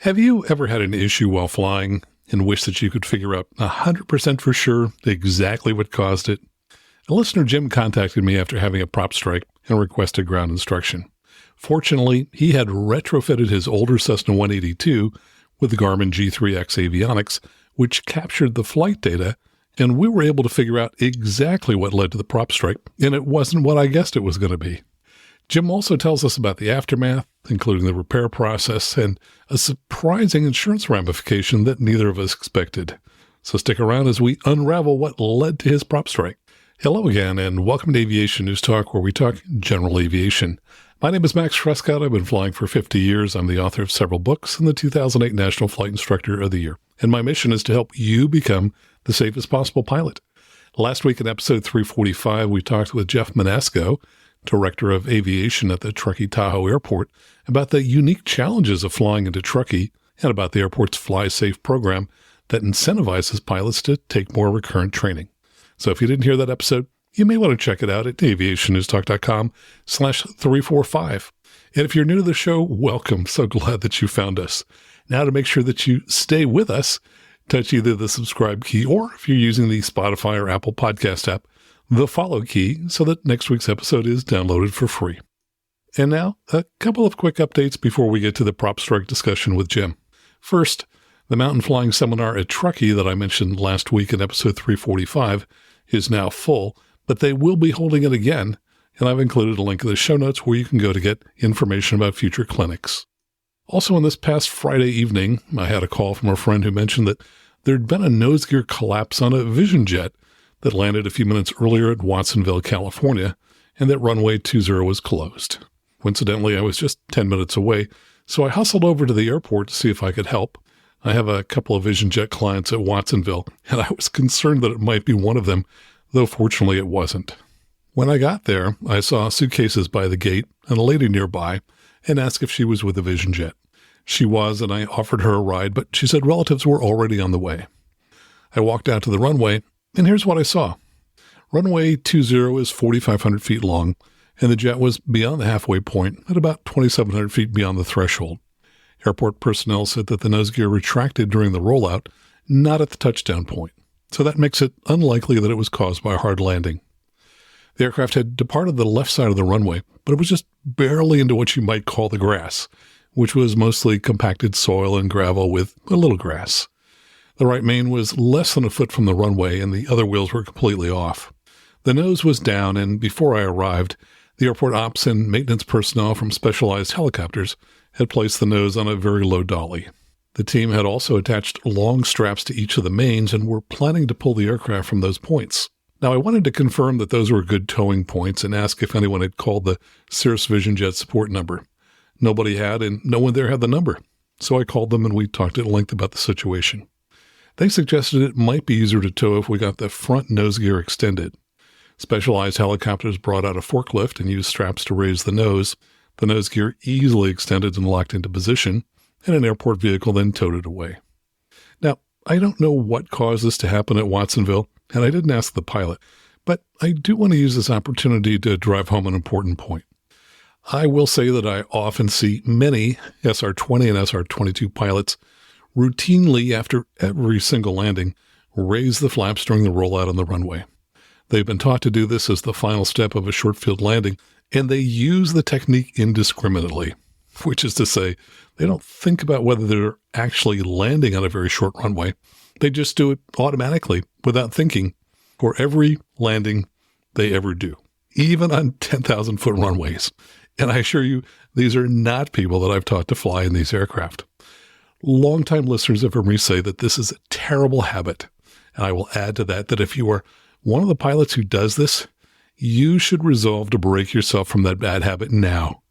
Have you ever had an issue while flying and wish that you could figure out 100% for sure exactly what caused it? A listener, Jim, contacted me after having a prop strike and requested ground instruction. Fortunately, he had retrofitted his older Cessna 182 with the Garmin G3X avionics, which captured the flight data, and we were able to figure out exactly what led to the prop strike, and it wasn't what I guessed it was going to be. Jim also tells us about the aftermath, including the repair process, and a surprising insurance ramification that neither of us expected. So stick around as we unravel what led to his prop strike. Hello again, and welcome to Aviation News Talk, where we talk general aviation. My name is Max Frescott. I've been flying for 50 years. I'm the author of several books and the 2008 National Flight Instructor of the Year. And my mission is to help you become the safest possible pilot. Last week in episode 345, we talked with Jeff Manasco, Director of Aviation at the Truckee-Tahoe Airport, about the unique challenges of flying into Truckee and about the airport's Fly Safe program that incentivizes pilots to take more recurrent training. So if you didn't hear that episode, you may want to check it out at aviationnewstalk.com/345. And if you're new to the show, welcome. So glad that you found us. Now, to make sure that you stay with us, touch either the subscribe key or, if you're using the Spotify or Apple Podcast app, the follow key so that next week's episode is downloaded for free. And now, a couple of quick updates before we get to the prop strike discussion with Jim. First, the mountain flying seminar at Truckee that I mentioned last week in episode 345 is now full, but they will be holding it again, and I've included a link in the show notes where you can go to get information about future clinics. Also, on this past Friday evening, I had a call from a friend who mentioned that there'd been a nose gear collapse on a Vision jet that landed a few minutes earlier at Watsonville, California, and that runway 20 was closed. Coincidentally, I was just 10 minutes away, so I hustled over to the airport to see if I could help. I have a couple of Vision jet clients at Watsonville, and I was concerned that it might be one of them, though fortunately it wasn't. When I got there, I saw suitcases by the gate and a lady nearby and asked if she was with the Vision jet. She was, and I offered her a ride, but she said relatives were already on the way. I walked out to the runway, and here's what I saw. Runway 20 is 4,500 feet long, and the jet was beyond the halfway point at about 2,700 feet beyond the threshold. Airport personnel said that the nose gear retracted during the rollout, not at the touchdown point. So that makes it unlikely that it was caused by a hard landing. The aircraft had departed the left side of the runway, but it was just barely into what you might call the grass, which was mostly compacted soil and gravel with a little grass. The right main was less than a foot from the runway, and the other wheels were completely off. The nose was down, and before I arrived, the airport ops and maintenance personnel from specialized helicopters had placed the nose on a very low dolly. The team had also attached long straps to each of the mains and were planning to pull the aircraft from those points. Now, I wanted to confirm that those were good towing points and ask if anyone had called the Cirrus Vision Jet support number. Nobody had, and no one there had the number. So I called them and we talked at length about the situation. They suggested it might be easier to tow if we got the front nose gear extended. Specialized helicopters brought out a forklift and used straps to raise the nose. The nose gear easily extended and locked into position, and an airport vehicle then towed it away. Now, I don't know what caused this to happen at Watsonville, and I didn't ask the pilot, but I do want to use this opportunity to drive home an important point. I will say that I often see many SR-20 and SR-22 pilots routinely, after every single landing, raise the flaps during the rollout on the runway. They've been taught to do this as the final step of a short-field landing, and they use the technique indiscriminately, which is to say, they don't think about whether they're actually landing on a very short runway. They just do it automatically without thinking for every landing they ever do, even on 10,000-foot runways. And I assure you, these are not people that I've taught to fly in these aircraft. Longtime listeners have heard me say that this is a terrible habit. And I will add to that if you are one of the pilots who does this, you should resolve to break yourself from that bad habit now.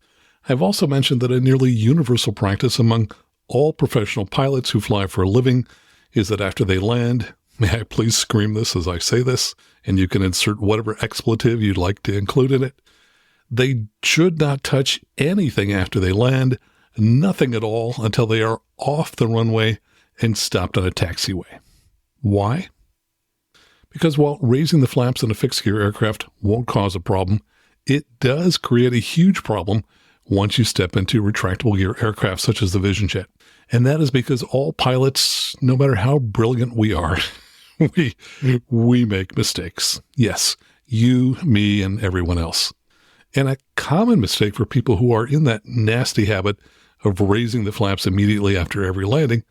I've also mentioned that a nearly universal practice among all professional pilots who fly for a living is that after they land, may I please scream this as I say this, and you can insert whatever expletive you'd like to include in it, they should not touch anything after they land, nothing at all until they are off the runway and stopped on a taxiway. Why? Because while raising the flaps in a fixed-gear aircraft won't cause a problem, it does create a huge problem once you step into retractable gear aircraft such as the Vision Jet. And that is because all pilots, no matter how brilliant we are, we make mistakes. Yes, you, me, and everyone else. And a common mistake for people who are in that nasty habit of raising the flaps immediately after every landing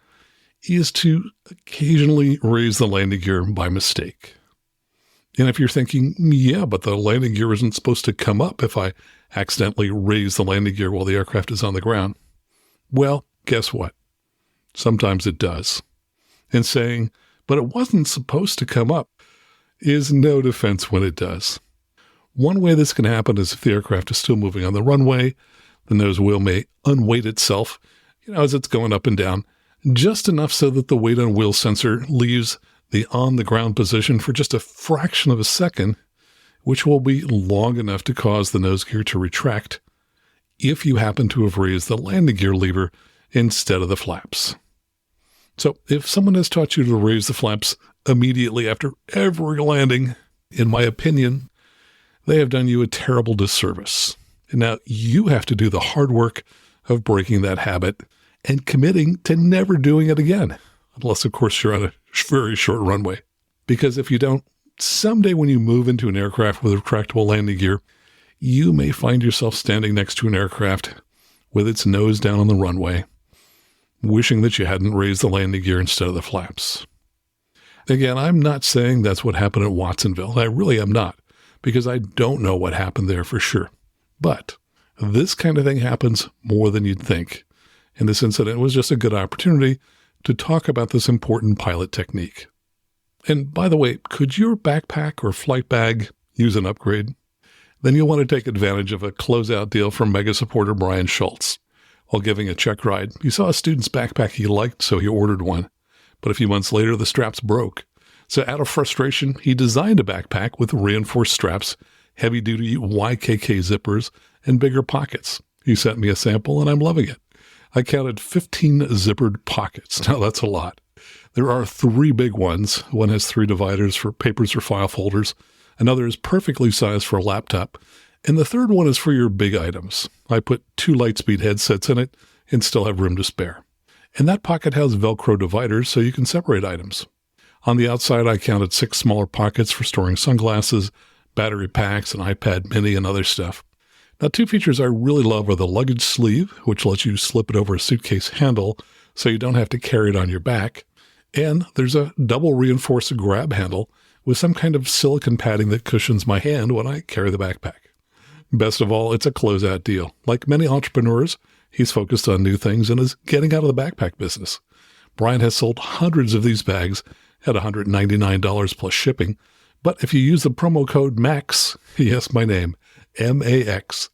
is to occasionally raise the landing gear by mistake. And if you're thinking, yeah, but the landing gear isn't supposed to come up if I accidentally raise the landing gear while the aircraft is on the ground. Well, guess what? Sometimes it does. And saying, but it wasn't supposed to come up, is no defense when it does. One way this can happen is if the aircraft is still moving on the runway, the nose wheel may unweight itself, as it's going up and down, just enough so that the weight on wheel sensor leaves the on-the-ground position for just a fraction of a second, which will be long enough to cause the nose gear to retract if you happen to have raised the landing gear lever instead of the flaps. So if someone has taught you to raise the flaps immediately after every landing, in my opinion, they have done you a terrible disservice. And now you have to do the hard work of breaking that habit and committing to never doing it again. Unless, of course, you're on a very short runway. Because if you don't, someday when you move into an aircraft with retractable landing gear, you may find yourself standing next to an aircraft with its nose down on the runway, wishing that you hadn't raised the landing gear instead of the flaps. Again, I'm not saying that's what happened at Watsonville. I really am not, because I don't know what happened there for sure. But this kind of thing happens more than you'd think. And this incident was just a good opportunity to talk about this important pilot technique. And by the way, could your backpack or flight bag use an upgrade? Then you'll want to take advantage of a closeout deal from mega supporter Brian Schultz. While giving a check ride, he saw a student's backpack he liked, so he ordered one. But a few months later, the straps broke. So out of frustration, he designed a backpack with reinforced straps, heavy-duty YKK zippers, and bigger pockets. He sent me a sample, and I'm loving it. I counted 15 zippered pockets. Now, that's a lot. There are 3 big ones. One has 3 dividers for papers or file folders. Another is perfectly sized for a laptop. And the third one is for your big items. I put 2 Lightspeed headsets in it and still have room to spare. And that pocket has Velcro dividers so you can separate items. On the outside, I counted 6 smaller pockets for storing sunglasses, battery packs, an iPad mini, and other stuff. Now, 2 features I really love are the luggage sleeve, which lets you slip it over a suitcase handle so you don't have to carry it on your back. And there's a double reinforced grab handle with some kind of silicone padding that cushions my hand when I carry the backpack. Best of all, it's a closeout deal. Like many entrepreneurs, he's focused on new things and is getting out of the backpack business. Brian has sold hundreds of these bags at $199 plus shipping. But if you use the promo code MAX, yes, my name, MAX,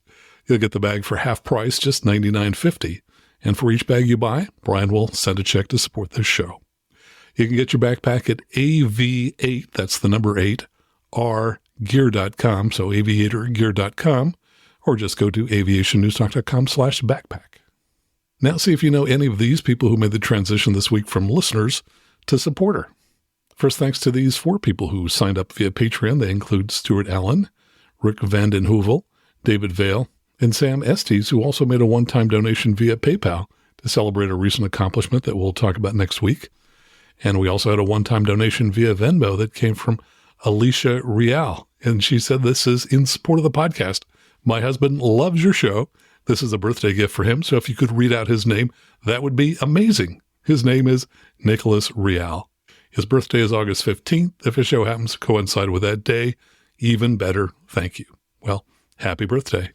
you'll get the bag for half price, just $99.50. And for each bag you buy, Brian will send a check to support this show. You can get your backpack at AV8, that's the number 8, rgear.com, so aviatorgear.com, or just go to aviationnewstalk.com/backpack. Now see if you know any of these people who made the transition this week from listeners to supporter. First, thanks to these 4 people who signed up via Patreon. They include Stuart Allen, Rick Vanden Heuvel, David Vale, and Sam Estes, who also made a one-time donation via PayPal to celebrate a recent accomplishment that we'll talk about next week. And we also had a one-time donation via Venmo that came from Alicia Real. And she said, this is in support of the podcast. My husband loves your show. This is a birthday gift for him. So if you could read out his name, that would be amazing. His name is Nicholas Real. His birthday is August 15th. If his show happens to coincide with that day, even better. Thank you. Well, happy birthday.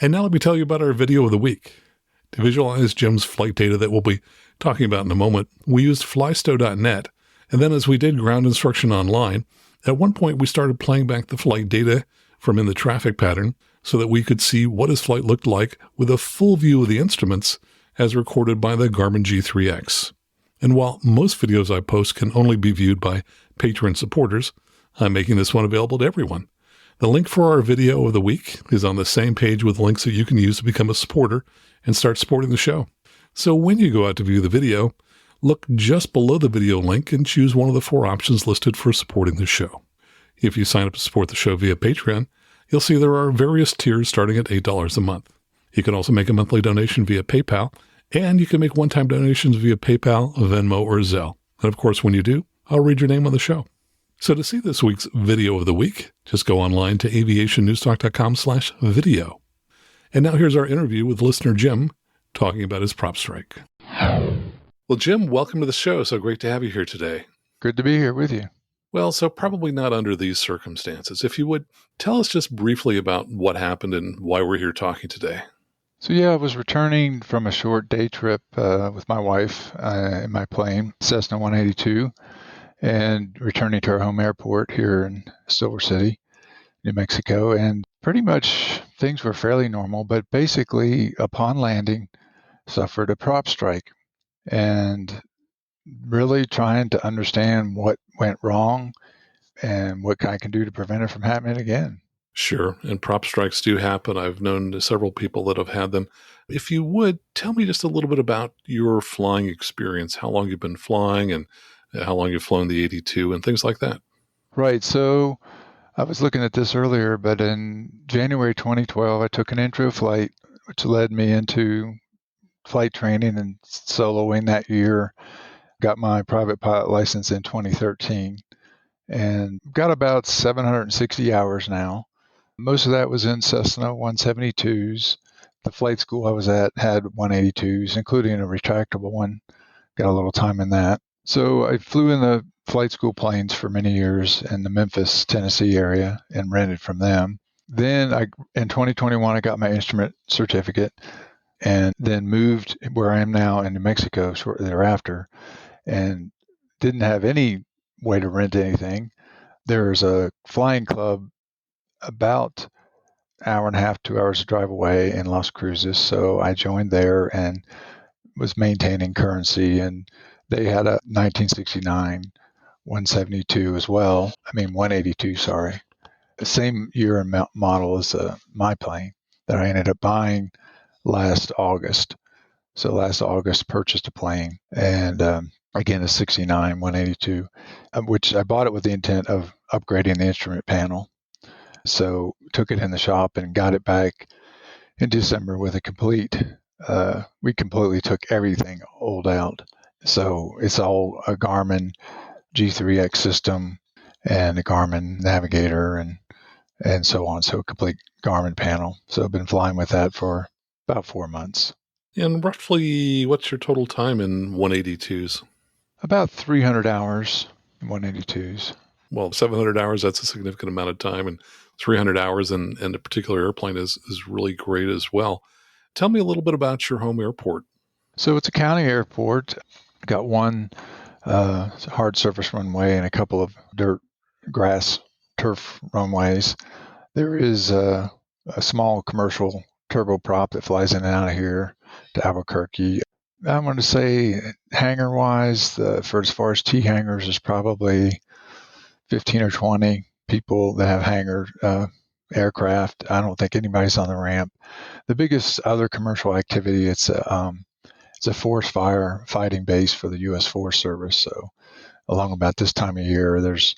And now let me tell you about our video of the week. To visualize Jim's flight data that we'll be talking about in a moment, we used flysto.net, and then as we did ground instruction online, at one point we started playing back the flight data from in the traffic pattern so that we could see what his flight looked like with a full view of the instruments as recorded by the Garmin G3X. And while most videos I post can only be viewed by Patreon supporters, I'm making this one available to everyone. The link for our video of the week is on the same page with links that you can use to become a supporter and start supporting the show. So when you go out to view the video, look just below the video link and choose one of the 4 options listed for supporting the show. If you sign up to support the show via Patreon, you'll see there are various tiers starting at $8 a month. You can also make a monthly donation via PayPal, and you can make one-time donations via PayPal, Venmo, or Zelle. And of course, when you do, I'll read your name on the show. So to see this week's video of the week, just go online to aviationnewstalk.com/video. And now here's our interview with listener Jim talking about his prop strike. Well, Jim, welcome to the show. So great to have you here today. Good to be here with you. Well, so probably not under these circumstances. If you would, tell us just briefly about what happened and why we're here talking today. So I was returning from a short day trip with my wife in my plane, Cessna 182, and returning to our home airport here in Silver City, New Mexico. And pretty much things were fairly normal, but basically upon landing, suffered a prop strike. And really trying to understand what went wrong and what I can do to prevent it from happening again. Sure. And prop strikes do happen. I've known several people that have had them. If you would, tell me just a little bit about your flying experience, how long you've been flying and how long you've flown the 82 and things like that. Right. So I was looking at this earlier, but in January 2012, I took an intro flight, which led me into flight training and soloing that year. Got my private pilot license in 2013 and got about 760 hours now. Most of that was in Cessna 172s. The flight school I was at had 182s, including a retractable one. Got a little time in that. So I flew in the flight school planes for many years in the Memphis, Tennessee area and rented from them. Then in 2021, I got my instrument certificate and then moved where I am now in New Mexico shortly thereafter. And didn't have any way to rent anything. There's a flying club about an hour and a half, 2 hours to drive away in Las Cruces. So I joined there and was maintaining currency. And they had a 1969 172 as well. 182, sorry. The same year and model as my plane that I ended up buying last August. So last August, purchased a plane. And again, a 69 182, which I bought it with the intent of upgrading the instrument panel. So took it in the shop and got it back in December with a we completely took everything old out. So it's all a Garmin G3X system and a Garmin navigator and so on. So a complete Garmin panel. So I've been flying with that for about 4 months. And roughly, what's your total time in 182s? About 300 hours in 182s. Well, 700 hours, that's a significant amount of time. And 300 hours in a particular airplane is really great as well. Tell me a little bit about your home airport. So it's a county airport. Got one hard surface runway and a couple of dirt, grass, turf runways. There is a small commercial turboprop that flies in and out of here to Albuquerque. I'm going to say hangar-wise, for as far as T hangars, there's probably 15 or 20 people that have hangar aircraft. I don't think anybody's on the ramp. The biggest other commercial activity, it's a forest fire fighting base for the U.S. Forest Service. So along about this time of year, there's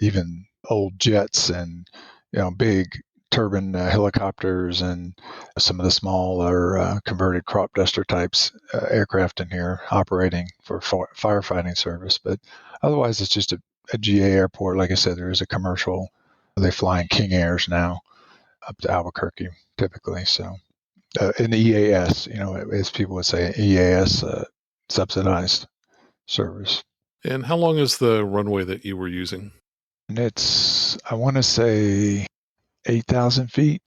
even old jets and big turbine helicopters and some of the smaller converted crop duster types aircraft in here operating for firefighting service. But otherwise, it's just a GA airport. Like I said, there is a commercial. They fly in King Airs now up to Albuquerque typically. So in the EAS, as people would say, EAS subsidized service. And how long is the runway that you were using? And it's, I want to say, 8,000 feet,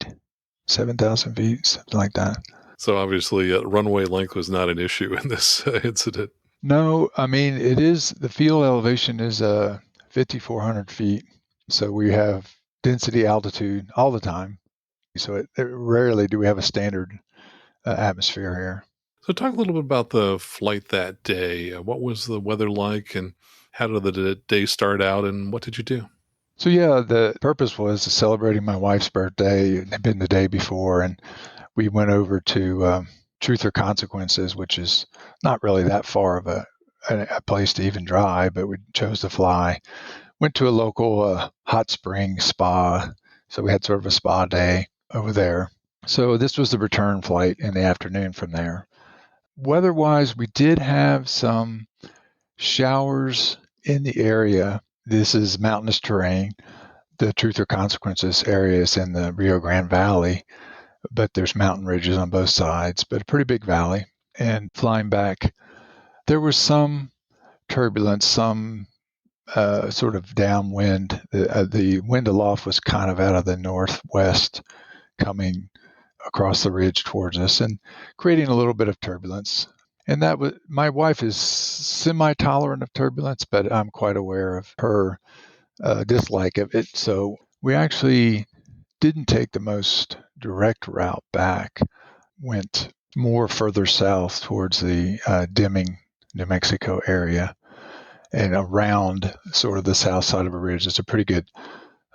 7,000 feet, something like that. So obviously runway length was not an issue in this incident. No, it is, the field elevation is 5,400 feet. So we have density altitude all the time. So rarely do we have a standard atmosphere here. So talk a little bit about the flight that day. What was the weather like and how did the day start out and what did you do? So the purpose was celebrating my wife's birthday. It had been the day before, and we went over to Truth or Consequences, which is not really that far of a place to even drive, but we chose to fly. Went to a local hot spring spa, so we had sort of a spa day over there. So this was the return flight in the afternoon from there. Weather-wise, we did have some showers in the area. This is mountainous terrain. The Truth or Consequences area is in the Rio Grande Valley, but there's mountain ridges on both sides, but a pretty big valley. And flying back, there was some turbulence, some sort of downwind. The wind aloft was kind of out of the northwest coming across the ridge towards us and creating a little bit of turbulence. And that was, my wife is semi-tolerant of turbulence, but I'm quite aware of her dislike of it. So we actually didn't take the most direct route back, went more further south towards the Deming, New Mexico area and around sort of the south side of a ridge. It's a pretty good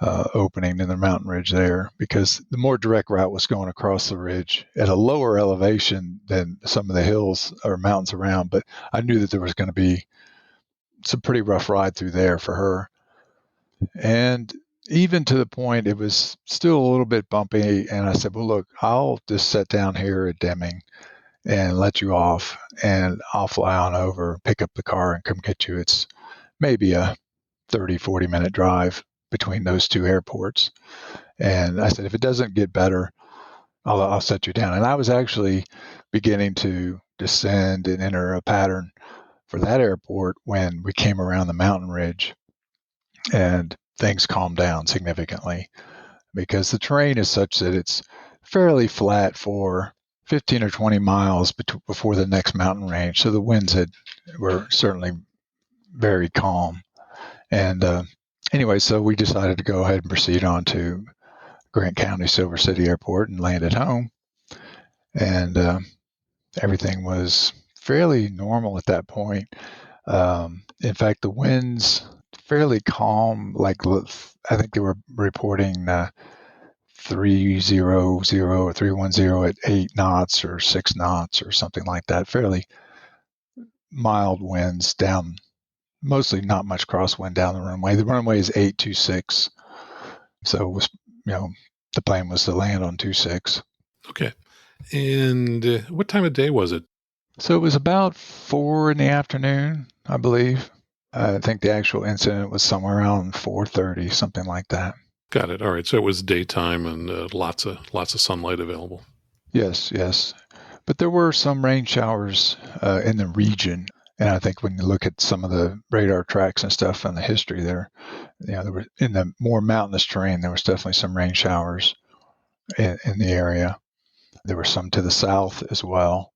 opening in the mountain ridge there, because the more direct route was going across the ridge at a lower elevation than some of the hills or mountains around. But I knew that there was going to be some pretty rough ride through there for her. And even to the point, it was still a little bit bumpy. And I said, well, look, I'll just sit down here at Deming and let you off, and I'll fly on over, pick up the car, and come get you. It's maybe a 30, 40-minute drive between those two airports. And I said, if it doesn't get better, I'll set you down. And I was actually beginning to descend and enter a pattern for that airport when we came around the mountain ridge, and things calmed down significantly, because the terrain is such that it's fairly flat for 15 or 20 miles before the next mountain range. So the winds were certainly very calm. And anyway, so we decided to go ahead and proceed on to Grant County Silver City Airport and landed home. And everything was fairly normal at that point. In fact, the winds fairly calm. Like, I think they were reporting 300 or 310 at 8 knots or 6 knots or something like that. Fairly mild winds down, mostly not much crosswind down the runway. The runway is 826. So it was, the plan was to land on 26. Okay. And what time of day was it? So it was about 4 in the afternoon, I believe. I think the actual incident was somewhere around 4:30, something like that. Got it. All right. So it was daytime and lots of sunlight available. Yes. But there were some rain showers in the region. And I think when you look at some of the radar tracks and stuff and the history there, there were, in the more mountainous terrain, there was definitely some rain showers in the area. There were some to the south as well.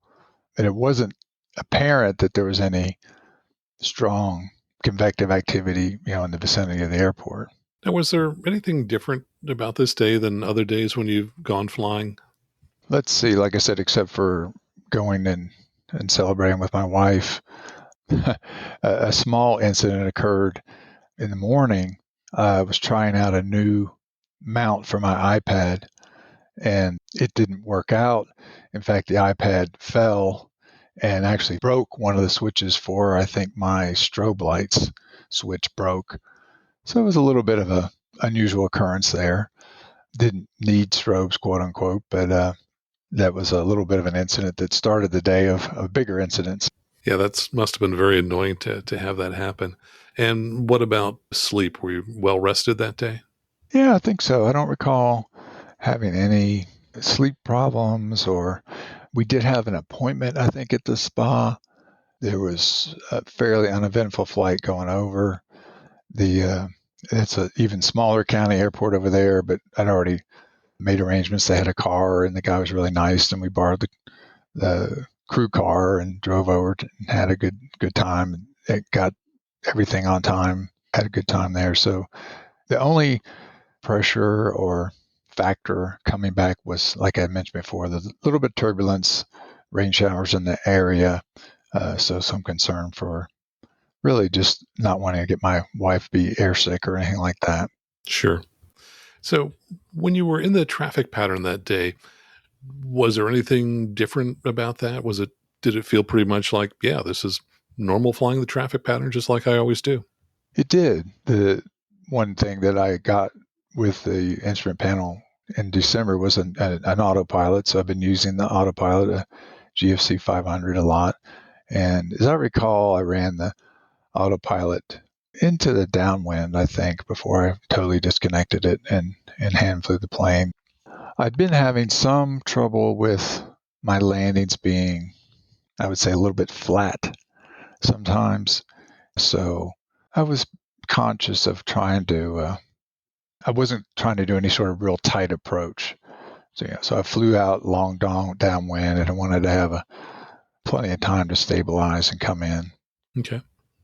And it wasn't apparent that there was any strong convective activity, in the vicinity of the airport. Now, was there anything different about this day than other days when you've gone flying? Let's see, like I said, except for going and celebrating with my wife, a small incident occurred in the morning. I was trying out a new mount for my iPad, and it didn't work out. In fact, the iPad fell and actually broke one of the switches for, I think, my strobe lights switch broke. So it was a little bit of a unusual occurrence there. Didn't need strobes, quote unquote, but that was a little bit of an incident that started the day of bigger incidents. Yeah, that must have been very annoying to have that happen. And what about sleep? Were you well rested that day? Yeah, I think so. I don't recall having any sleep problems, or we did have an appointment, I think, at the spa. There was a fairly uneventful flight going over. It's an even smaller county airport over there, but I'd already made arrangements. They had a car, and the guy was really nice, and we borrowed the crew car and drove over and had a good time. It got everything on time, had a good time there. So the only pressure or factor coming back was, like I mentioned before, the little bit of turbulence, rain showers in the area. So some concern for really just not wanting to get my wife be airsick or anything like that. Sure. So when you were in the traffic pattern that day, was there anything different about that? Did it feel pretty much like, yeah, this is normal flying the traffic pattern, just like I always do? It did. The one thing that I got with the instrument panel in December was an autopilot. So I've been using the autopilot, a GFC 500 a lot. And as I recall, I ran the autopilot into the downwind, I think, before I totally disconnected it and hand flew the plane. I'd been having some trouble with my landings being, I would say, a little bit flat sometimes. So I was conscious of trying to, I wasn't trying to do any sort of real tight approach. So I flew out long downwind, and I wanted to have plenty of time to stabilize and come in. Okay.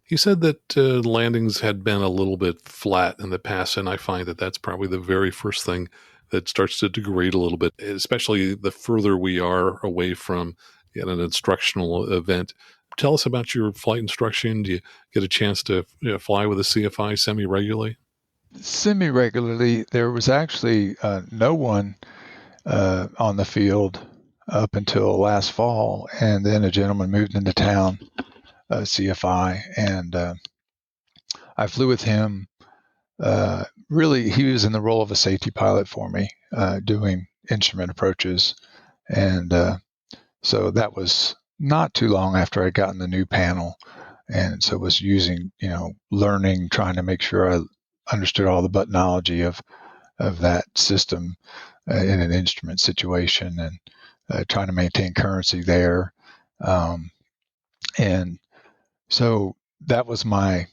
You said that landings had been a little bit flat in the past, and I find that that's probably the very first thing that starts to degrade a little bit, especially the further we are away from an instructional event. Tell us about your flight instruction. Do you get a chance to fly with a CFI semi-regularly? Semi-regularly. There was actually no one on the field up until last fall, and then a gentleman moved into town, CFI, and I flew with him. Really, he was in the role of a safety pilot for me, doing instrument approaches, and so that was not too long after I'd gotten the new panel, and so was using, learning, trying to make sure I understood all the buttonology of that system in an instrument situation, and trying to maintain currency there. And so that was my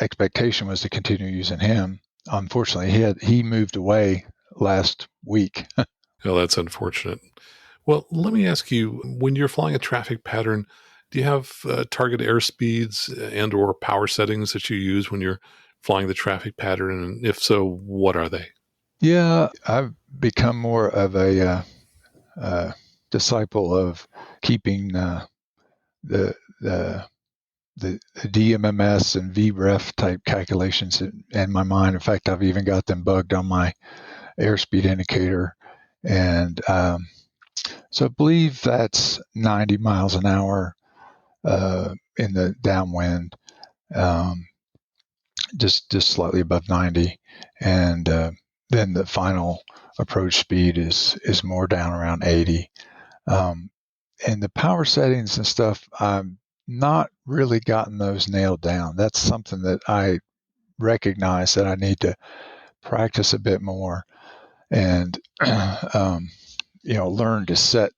expectation, was to continue using him. Unfortunately, he moved away last week. Oh, that's unfortunate. Well, let me ask you, when you're flying a traffic pattern, do you have target airspeeds and or power settings that you use when you're flying the traffic pattern? And if so, what are they? Yeah, I've become more of a disciple of keeping the DMMS and VREF type calculations in my mind. In fact, I've even got them bugged on my airspeed indicator. And so I believe that's 90 miles an hour in the downwind, just slightly above 90. And then the final approach speed is more down around 80. And the power settings and stuff, I've not really gotten those nailed down. That's something that I recognize that I need to practice a bit more and learn to set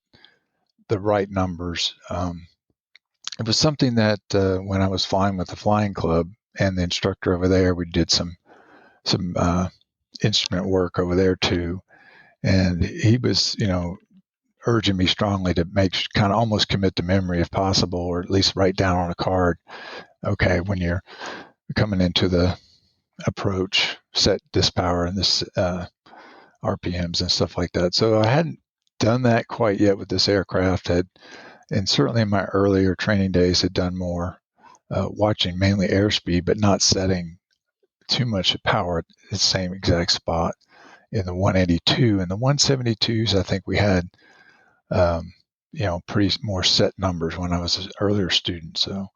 the right numbers. It was something that when I was flying with the flying club and the instructor over there, we did some instrument work over there too, and he was urging me strongly to kind of almost commit to memory if possible, or at least write down on a card, okay, when you're coming into the approach, set this power and this RPMs and stuff like that. So I hadn't done that quite yet with this aircraft, and certainly in my earlier training days had done more watching mainly airspeed, but not setting too much power at the same exact spot in the 182. And the 172s, I think we had pretty more set numbers when I was an earlier student. So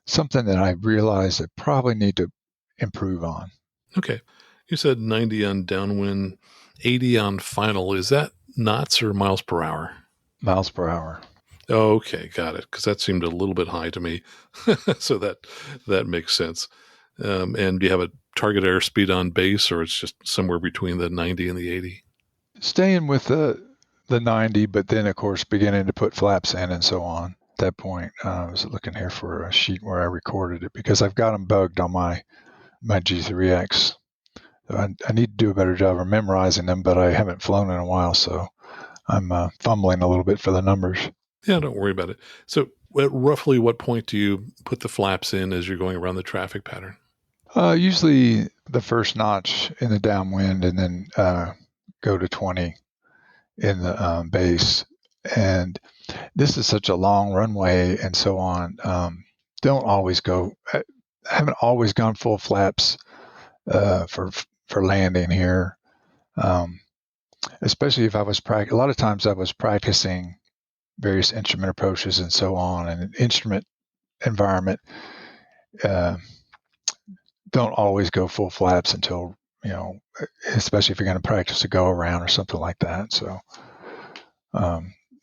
something that I realized I probably need to improve on. Okay. You said 90 on downwind, 80 on final. Is that knots or miles per hour? Miles per hour. Okay, got it. Because that seemed a little bit high to me. So that makes sense. And do you have a target airspeed on base, or it's just somewhere between the 90 and the 80? Staying with the 90, but then, of course, beginning to put flaps in and so on. At that point, I was looking here for a sheet where I recorded it because I've got them bugged on my G3X. I need to do a better job of memorizing them, but I haven't flown in a while, so I'm fumbling a little bit for the numbers. Yeah, don't worry about it. So at roughly what point do you put the flaps in as you're going around the traffic pattern? Usually the first notch in the downwind, and then go to 20 in the base. And this is such a long runway and so on. Don't always go. I haven't always gone full flaps for landing here. Especially if I was a lot of times I was practicing various instrument approaches and so on, and an instrument environment don't always go full flaps until especially if you're going to practice a go around or something like that. So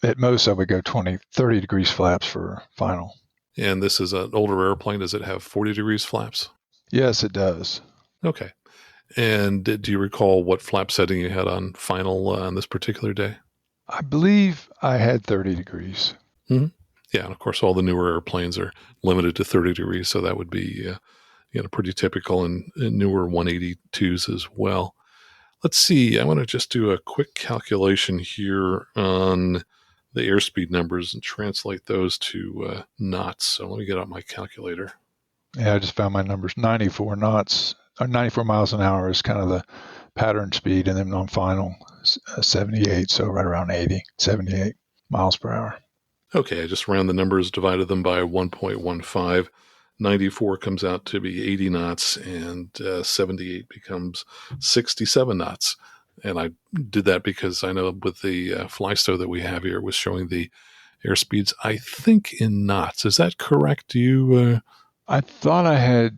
at most I would go 30 degrees flaps for final. And this is an older airplane. Does it have 40 degrees flaps? Yes, it does. Okay. And do you recall what flap setting you had on final on this particular day? I believe I had 30 degrees. Mm-hmm. Yeah, and of course, all the newer airplanes are limited to 30 degrees, so that would be pretty typical in newer 182s as well. Let's see. I want to just do a quick calculation here on the airspeed numbers and translate those to knots. So let me get out my calculator. Yeah, I just found my numbers. 94 knots, or 94 miles an hour is kind of the pattern speed, and then on final, 78, so right around 78 miles per hour. Okay, I just ran the numbers, divided them by 1.15. 94 comes out to be 80 knots, and 78 becomes 67 knots. And I did that because I know with the Flysto that we have here, it was showing the airspeeds, I think, in knots. Is that correct? Do you? I thought I had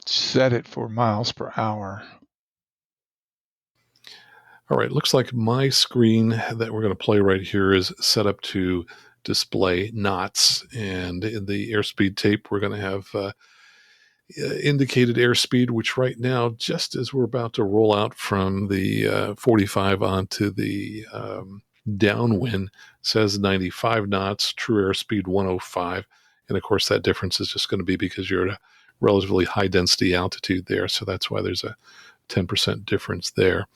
set it for miles per hour. All right, looks like my screen that we're going to play right here is set up to display knots. And in the airspeed tape, we're going to have indicated airspeed, which right now, just as we're about to roll out from the 45 onto the downwind, says 95 knots, true airspeed 105. And of course, that difference is just going to be because you're at a relatively high density altitude there. So that's why there's a 10% difference there.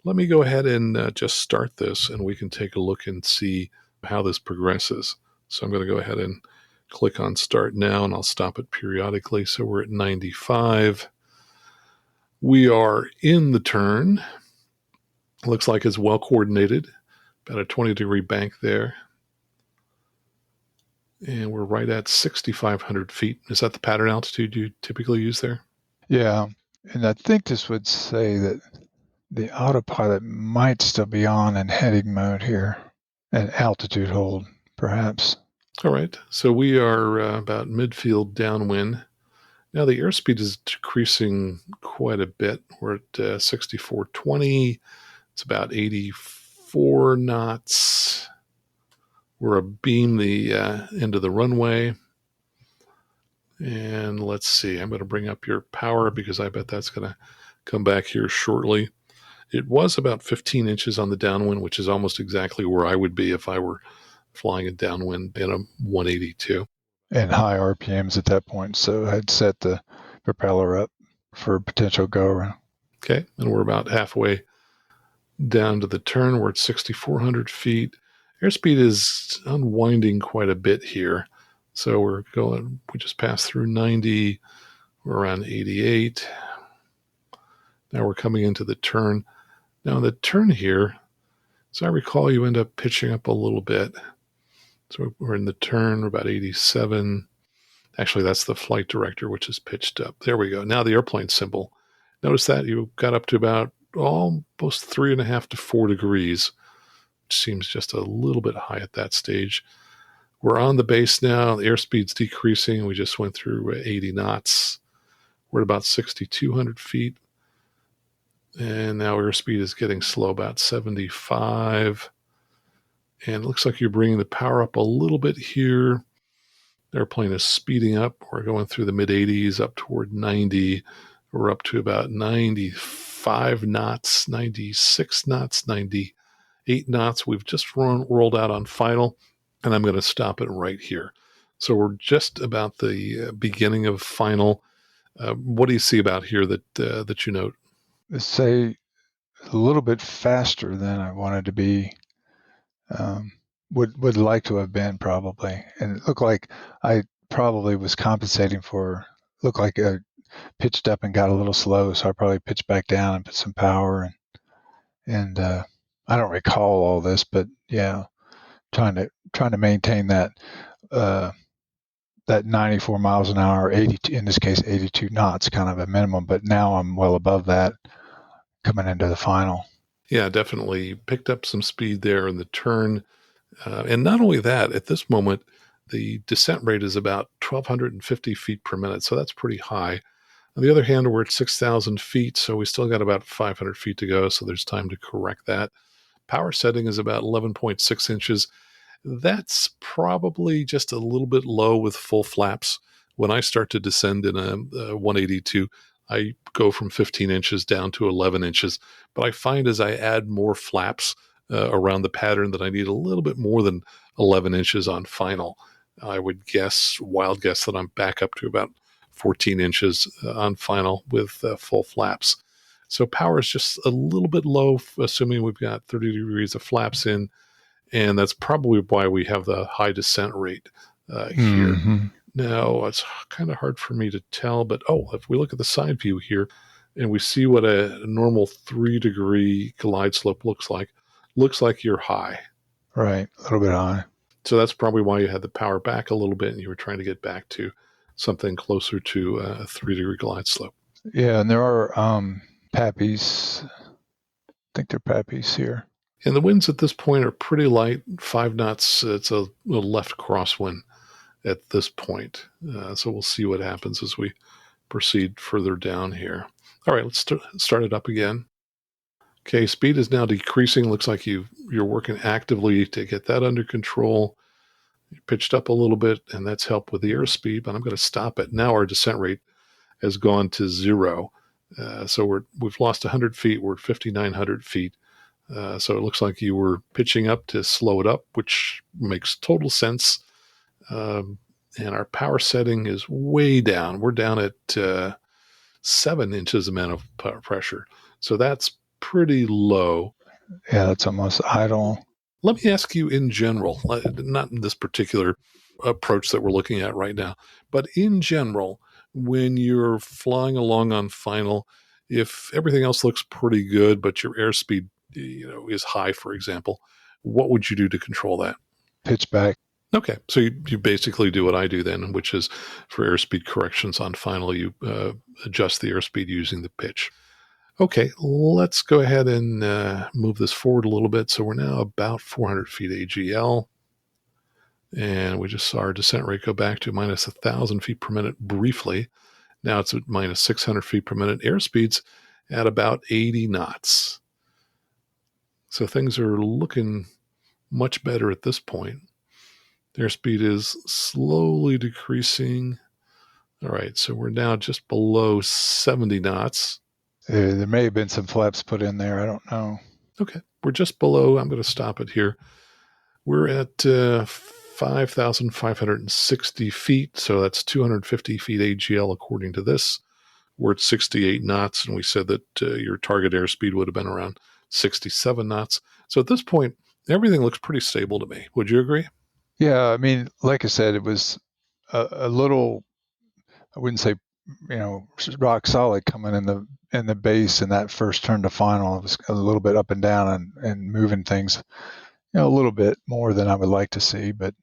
Let me go ahead and just start this, and we can take a look and see how this progresses. So I'm going to go ahead and click on start now, and I'll stop it periodically. So we're at 95. We are in the turn. Looks like it's well coordinated. About a 20-degree bank there. And we're right at 6,500 feet. Is that the pattern altitude you typically use there? Yeah, and I think this would say that the autopilot might still be on in heading mode here, and altitude hold, perhaps. All right. So we are about midfield downwind. Now the airspeed is decreasing quite a bit. We're at 6,420. It's about 84 knots. We're abeam the end of the runway. And let's see. I'm going to bring up your power because I bet that's going to come back here shortly. It was about 15 inches on the downwind, which is almost exactly where I would be if I were flying a downwind in a 182. And high RPMs at that point, so I'd set the propeller up for a potential go around. Okay, and we're about halfway down to the turn. We're at 6,400 feet. Airspeed is unwinding quite a bit here. So we just passed through 90. We're around 88. Now we're coming into the turn. Now the turn here, as I recall, you end up pitching up a little bit. So we're in the turn, we're about 87. Actually, that's the flight director, which is pitched up. There we go. Now the airplane symbol. Notice that you got up to about almost 3.5 to 4 degrees, which seems just a little bit high at that stage. We're on the base now. The airspeed's decreasing. We just went through 80 knots. We're at about 6,200 feet. And now airspeed is getting slow, about 75. And it looks like you're bringing the power up a little bit here. The airplane is speeding up. We're going through the mid-80s up toward 90. We're up to about 95 knots, 96 knots, 98 knots. We've just rolled out on final, and I'm going to stop it right here. So we're just about the beginning of final. What do you see about here that you note? Let's say a little bit faster than I wanted to be. Would like to have been probably, and it looked like I probably was compensating for. Looked like I pitched up and got a little slow, so I probably pitched back down and put some power and I don't recall all this, but yeah, trying to maintain that that 94 miles an hour, 82 in this case 82 knots, kind of a minimum. But now I'm well above that coming into the final. Yeah, definitely picked up some speed there in the turn. And not only that, at this moment, the descent rate is about 1,250 feet per minute. So that's pretty high. On the other hand, we're at 6,000 feet, so we still got about 500 feet to go, so there's time to correct that. Power setting is about 11.6 inches. That's probably just a little bit low with full flaps. When I start to descend in a 182, I go from 15 inches down to 11 inches. But I find as I add more flaps around the pattern that I need a little bit more than 11 inches on final. I would wild guess that I'm back up to about 14 inches on final with full flaps. So power is just a little bit low, assuming we've got 30 degrees of flaps in. And that's probably why we have the high descent rate here. Mm-hmm. Now, it's kind of hard for me to tell, but if we look at the side view here and we see what a normal 3-degree glide slope looks like you're high. Right, a little bit high. So that's probably why you had the power back a little bit and you were trying to get back to something closer to a 3-degree glide slope. Yeah, and there are pappies. I think they're pappies here. And the winds at this point are pretty light, 5 knots. It's a left crosswind at this point. So we'll see what happens as we proceed further down here. All right, let's start it up again. Okay, speed is now decreasing. Looks like you're working actively to get that under control. You pitched up a little bit, and that's helped with the airspeed, but I'm going to stop it. Now our descent rate has gone to 0. So we've lost 100 feet. We're at 5,900 feet. So it looks like you were pitching up to slow it up, which makes total sense. And our power setting is way down. We're down at 7 inches amount of power pressure. So that's pretty low. Yeah, that's almost idle. Let me ask you in general, not in this particular approach that we're looking at right now, but in general, when you're flying along on final, if everything else looks pretty good, but your airspeed is high, for example, what would you do to control that? Pitch back. Okay, so you basically do what I do then, which is for airspeed corrections on final, you adjust the airspeed using the pitch. Okay, let's go ahead and move this forward a little bit. So we're now about 400 feet AGL, and we just saw our descent rate go back to minus 1,000 feet per minute briefly. Now it's at minus 600 feet per minute. Airspeed's at about 80 knots. So things are looking much better at this point. Airspeed is slowly decreasing. All right, so we're now just below 70 knots. There may have been some flaps put in there. I don't know. Okay, we're just below. I'm going to stop it here. We're at 5,560 feet, so that's 250 feet AGL according to this. We're at 68 knots, and we said that your target airspeed would have been around 67 knots. So at this point, everything looks pretty stable to me. Would you agree? Yeah, I mean, like I said, it was a little, I wouldn't say, rock solid coming in the base and that first turn to final. It was a little bit up and down and moving things, a little bit more than I would like to see. But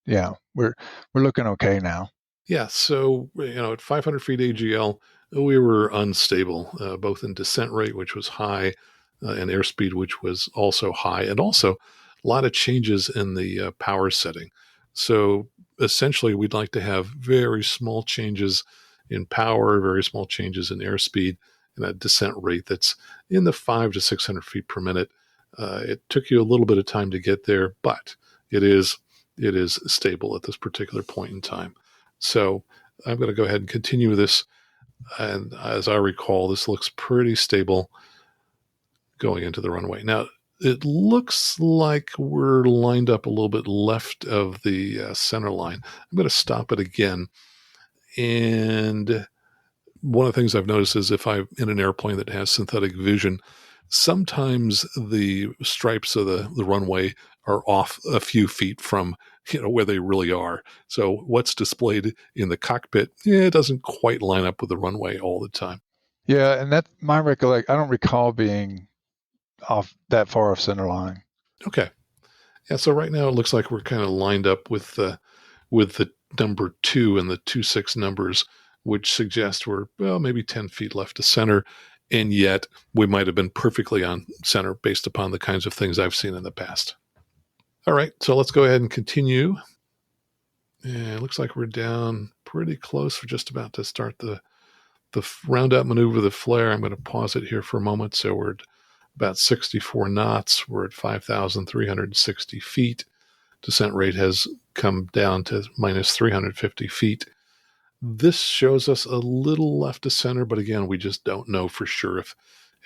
yeah, we're looking okay now. Yeah, so at 500 feet AGL, we were unstable, both in descent rate, which was high, and airspeed, which was also high, and also a lot of changes in the power setting. So essentially, we'd like to have very small changes in power, very small changes in airspeed, and a descent rate that's in the 500 to 600 feet per minute. It took you a little bit of time to get there, but it is stable at this particular point in time. So I'm going to go ahead and continue this. And as I recall, this looks pretty stable going into the runway. Now, it looks like we're lined up a little bit left of the center line. I'm going to stop it again. And one of the things I've noticed is if I'm in an airplane that has synthetic vision, sometimes the stripes of the runway are off a few feet from where they really are. So what's displayed in the cockpit, it doesn't quite line up with the runway all the time. Yeah, and that's my recollection. I don't recall being off that far off center line. Okay. Yeah, so right now it looks like we're kind of lined up with the number 2 and the 2-6 numbers, which suggest we're maybe 10 feet left to center, and yet we might have been perfectly on center based upon the kinds of things I've seen in the past. All right, so let's go ahead and continue. And it looks like we're down pretty close. We're just about to start the the round-out maneuver, the flare, I'm going to pause it here for a moment. So we're at about 64 knots. We're at 5,360 feet. Descent rate has come down to minus 350 feet. This shows us a little left of center, but again, we just don't know for sure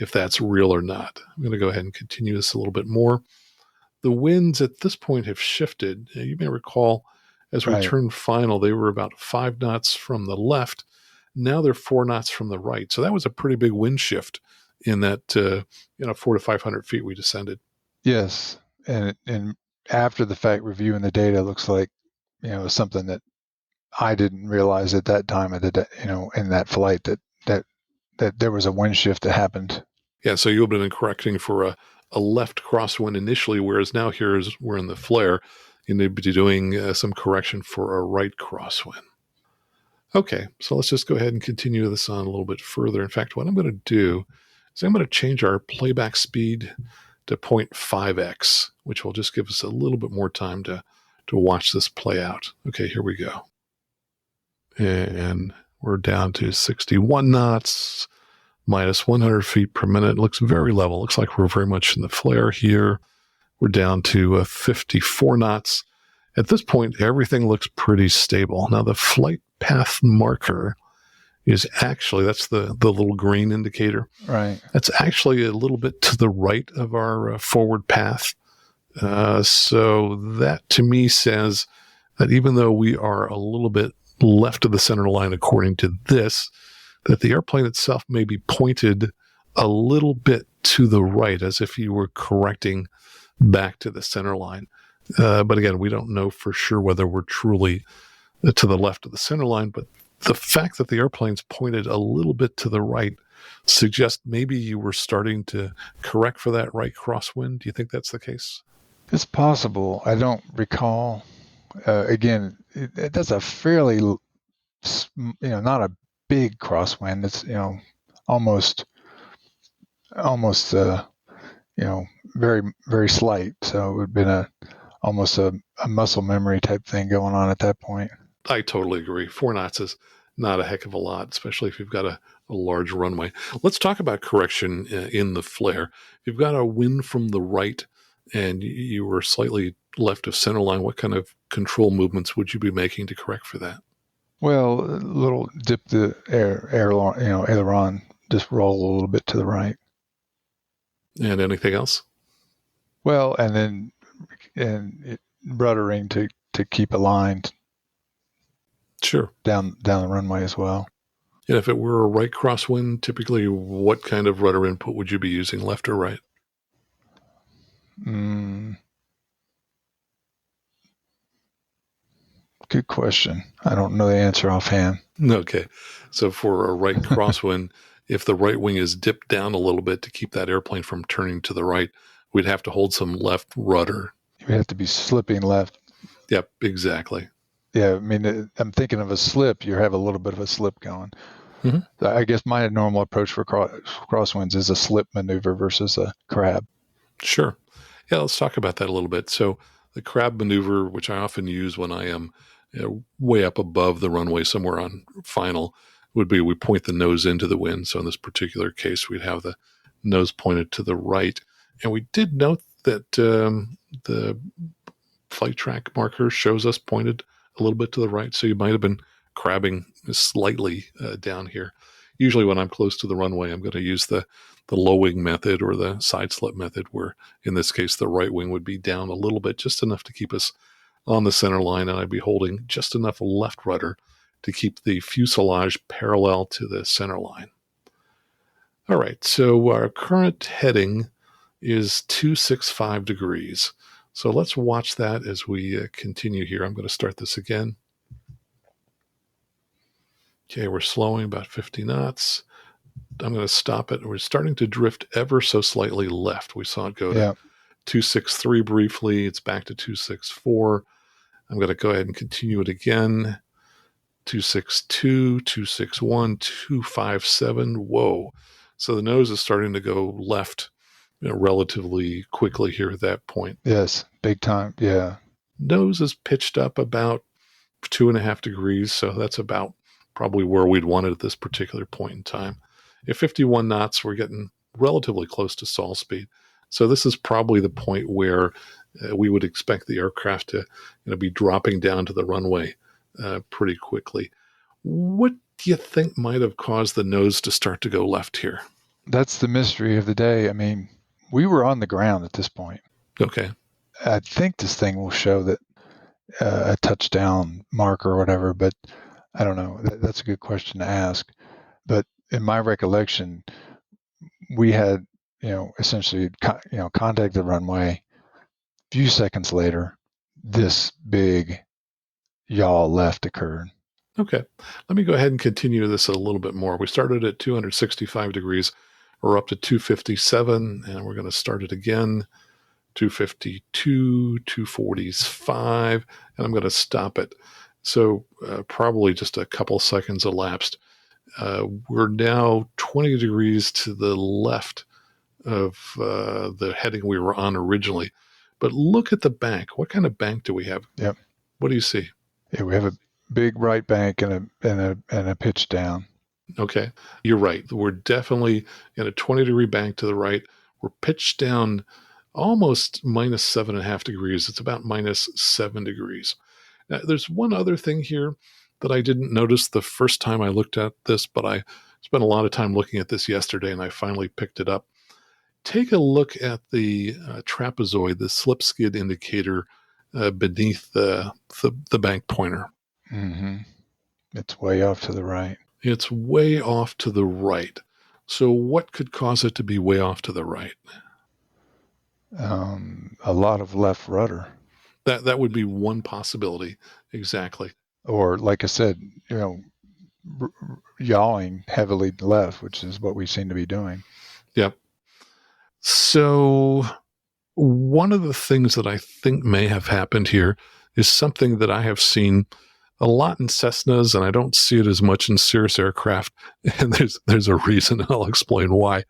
if that's real or not. I'm going to go ahead and continue this a little bit more. The winds at this point have shifted. You may recall as we turned final, they were about 5 knots from the left. Now they're 4 knots from the right. So that was a pretty big wind shift in that 400 to 500 feet we descended. Yes. And after the fact, reviewing the data, looks like, something that I didn't realize at that time in that flight that there was a wind shift that happened. Yeah, so you've been correcting for a left crosswind initially, whereas now we're in the flare. You need to be doing some correction for a right crosswind. Okay, so let's just go ahead and continue this on a little bit further. In fact, what I'm going to do is I'm going to change our playback speed to 0.5x, which will just give us a little bit more time to watch this play out. Okay, here we go. And we're down to 61 knots, minus 100 feet per minute. It looks very level. It looks like we're very much in the flare here. We're down to 54 knots. At this point, everything looks pretty stable. Now, the flight path marker is actually, that's the little green indicator. Right. That's actually a little bit to the right of our forward path. So that to me says that even though we are a little bit left of the center line according to this, that the airplane itself may be pointed a little bit to the right, as if you were correcting back to the center line. But again, we don't know for sure whether we're truly to the left of the center line, but the fact that the airplane's pointed a little bit to the right suggests maybe you were starting to correct for that right crosswind. Do you think that's the case? It's possible. I don't recall. Again, that's a fairly, not a big crosswind. It's, almost, very, very slight. So it would have been almost a muscle memory type thing going on at that point. I totally agree. 4 knots is not a heck of a lot, especially if you've got a large runway. Let's talk about correction in the flare. If you've got a wind from the right and you were slightly left of center line, what kind of control movements would you be making to correct for that? Well, a little dip the aileron, just roll a little bit to the right. And anything else? Well, and ruddering to keep aligned. Sure. Down the runway as well. And if it were a right crosswind, typically what kind of rudder input would you be using, left or right? Good question. I don't know the answer offhand. Okay. So for a right crosswind, if the right wing is dipped down a little bit to keep that airplane from turning to the right, we'd have to hold some left rudder. You have to be slipping left. Yep, exactly. Yeah, I mean, I'm thinking of a slip. You have a little bit of a slip going. Mm-hmm. I guess my normal approach for crosswinds is a slip maneuver versus a crab. Sure. Yeah, let's talk about that a little bit. So the crab maneuver, which I often use when I am way up above the runway somewhere on final, would be we point the nose into the wind. So in this particular case, we'd have the nose pointed to the right. And we did note that the flight track marker shows us pointed a little bit to the right. So you might have been crabbing slightly down here. Usually when I'm close to the runway, I'm going to use the low wing method or the side slip method, where in this case, the right wing would be down a little bit, just enough to keep us on the center line. And I'd be holding just enough left rudder to keep the fuselage parallel to the center line. All right. So our current heading is 265 degrees. So let's watch that as we continue here. I'm going to start this again. Okay, we're slowing about 50 knots. I'm going to stop it. We're starting to drift ever so slightly left. We saw it go to 263 briefly. It's back to 264. I'm going to go ahead and continue it again. 262, 261, 257. Whoa. So the nose is starting to go left relatively quickly here at that point. Yes, big time. Yeah. Nose is pitched up about 2.5 degrees. So that's about probably where we'd want it at this particular point in time. At 51 knots, we're getting relatively close to stall speed. So this is probably the point where we would expect the aircraft to be dropping down to the runway pretty quickly. What do you think might have caused the nose to start to go left here? That's the mystery of the day. I mean, we were on the ground at this point. Okay. I think this thing will show that a touchdown mark or whatever, but I don't know. That's a good question to ask. But in my recollection, we had, essentially, contacted the runway. A few seconds later, this big yaw left occurred. Okay. Let me go ahead and continue this a little bit more. We started at 265 degrees. We're up to 257, and we're going to start it again. 252, 245, and I'm going to stop it. So probably just a couple seconds elapsed. We're now 20 degrees to the left of the heading we were on originally. But look at the bank. What kind of bank do we have? Yep. What do you see? Yeah, we have a big right bank and a pitch down. Okay, you're right. We're definitely in a 20-degree bank to the right. We're pitched down almost minus 7.5 degrees. It's about minus 7 degrees. Now, there's one other thing here that I didn't notice the first time I looked at this, but I spent a lot of time looking at this yesterday, and I finally picked it up. Take a look at the trapezoid, the slip skid indicator beneath the bank pointer. Mm-hmm. It's way off to the right. It's way off to the right. So what could cause it to be way off to the right? A lot of left rudder. That would be one possibility. Exactly. Or, like I said, yawing heavily left, which is what we seem to be doing. Yep. So one of the things that I think may have happened here is something that I have seen a lot in Cessnas, and I don't see it as much in Cirrus aircraft. And there's a reason, and I'll explain why.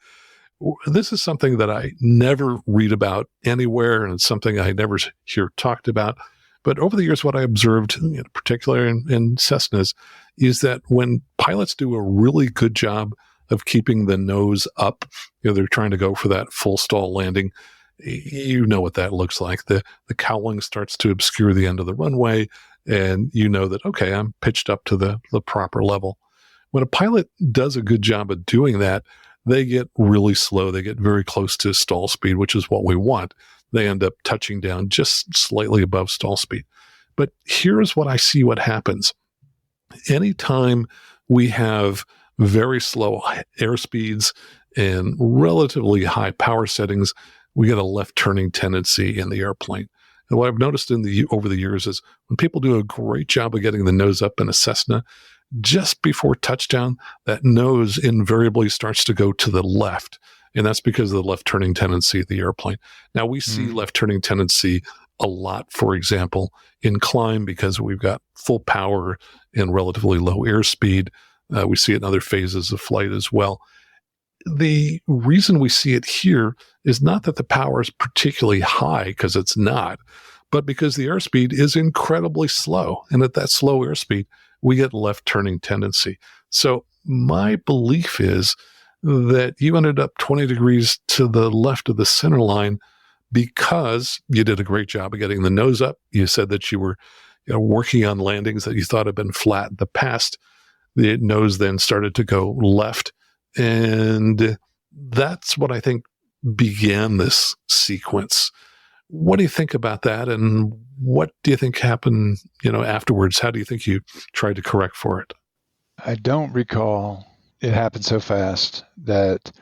This is something that I never read about anywhere, and it's something I never hear talked about. But over the years, what I observed, particularly in Cessnas, is that when pilots do a really good job of keeping the nose up, they're trying to go for that full stall landing. You know what that looks like. The cowling starts to obscure the end of the runway, and you know that, okay, I'm pitched up to the proper level. When a pilot does a good job of doing that, they get really slow. They get very close to stall speed, which is what we want. They end up touching down just slightly above stall speed. But here's what I see what happens. Anytime we have very slow airspeeds and relatively high power settings, we get a left turning tendency in the airplane. And what I've noticed over the years is when people do a great job of getting the nose up in a Cessna, just before touchdown, that nose invariably starts to go to the left. And that's because of the left turning tendency of the airplane. Now, we see left turning tendency a lot, for example, in climb because we've got full power and relatively low airspeed. We see it in other phases of flight as well. The reason we see it here is not that the power is particularly high, because it's not, but because the airspeed is incredibly slow. And at that slow airspeed, we get left turning tendency. So my belief is that you ended up 20 degrees to the left of the center line because you did a great job of getting the nose up. You said that you were working on landings that you thought had been flat in the past. The nose then started to go left. And that's what I think began this sequence. What do you think about that? And what do you think happened, afterwards? How do you think you tried to correct for it? I don't recall. It happened so fast that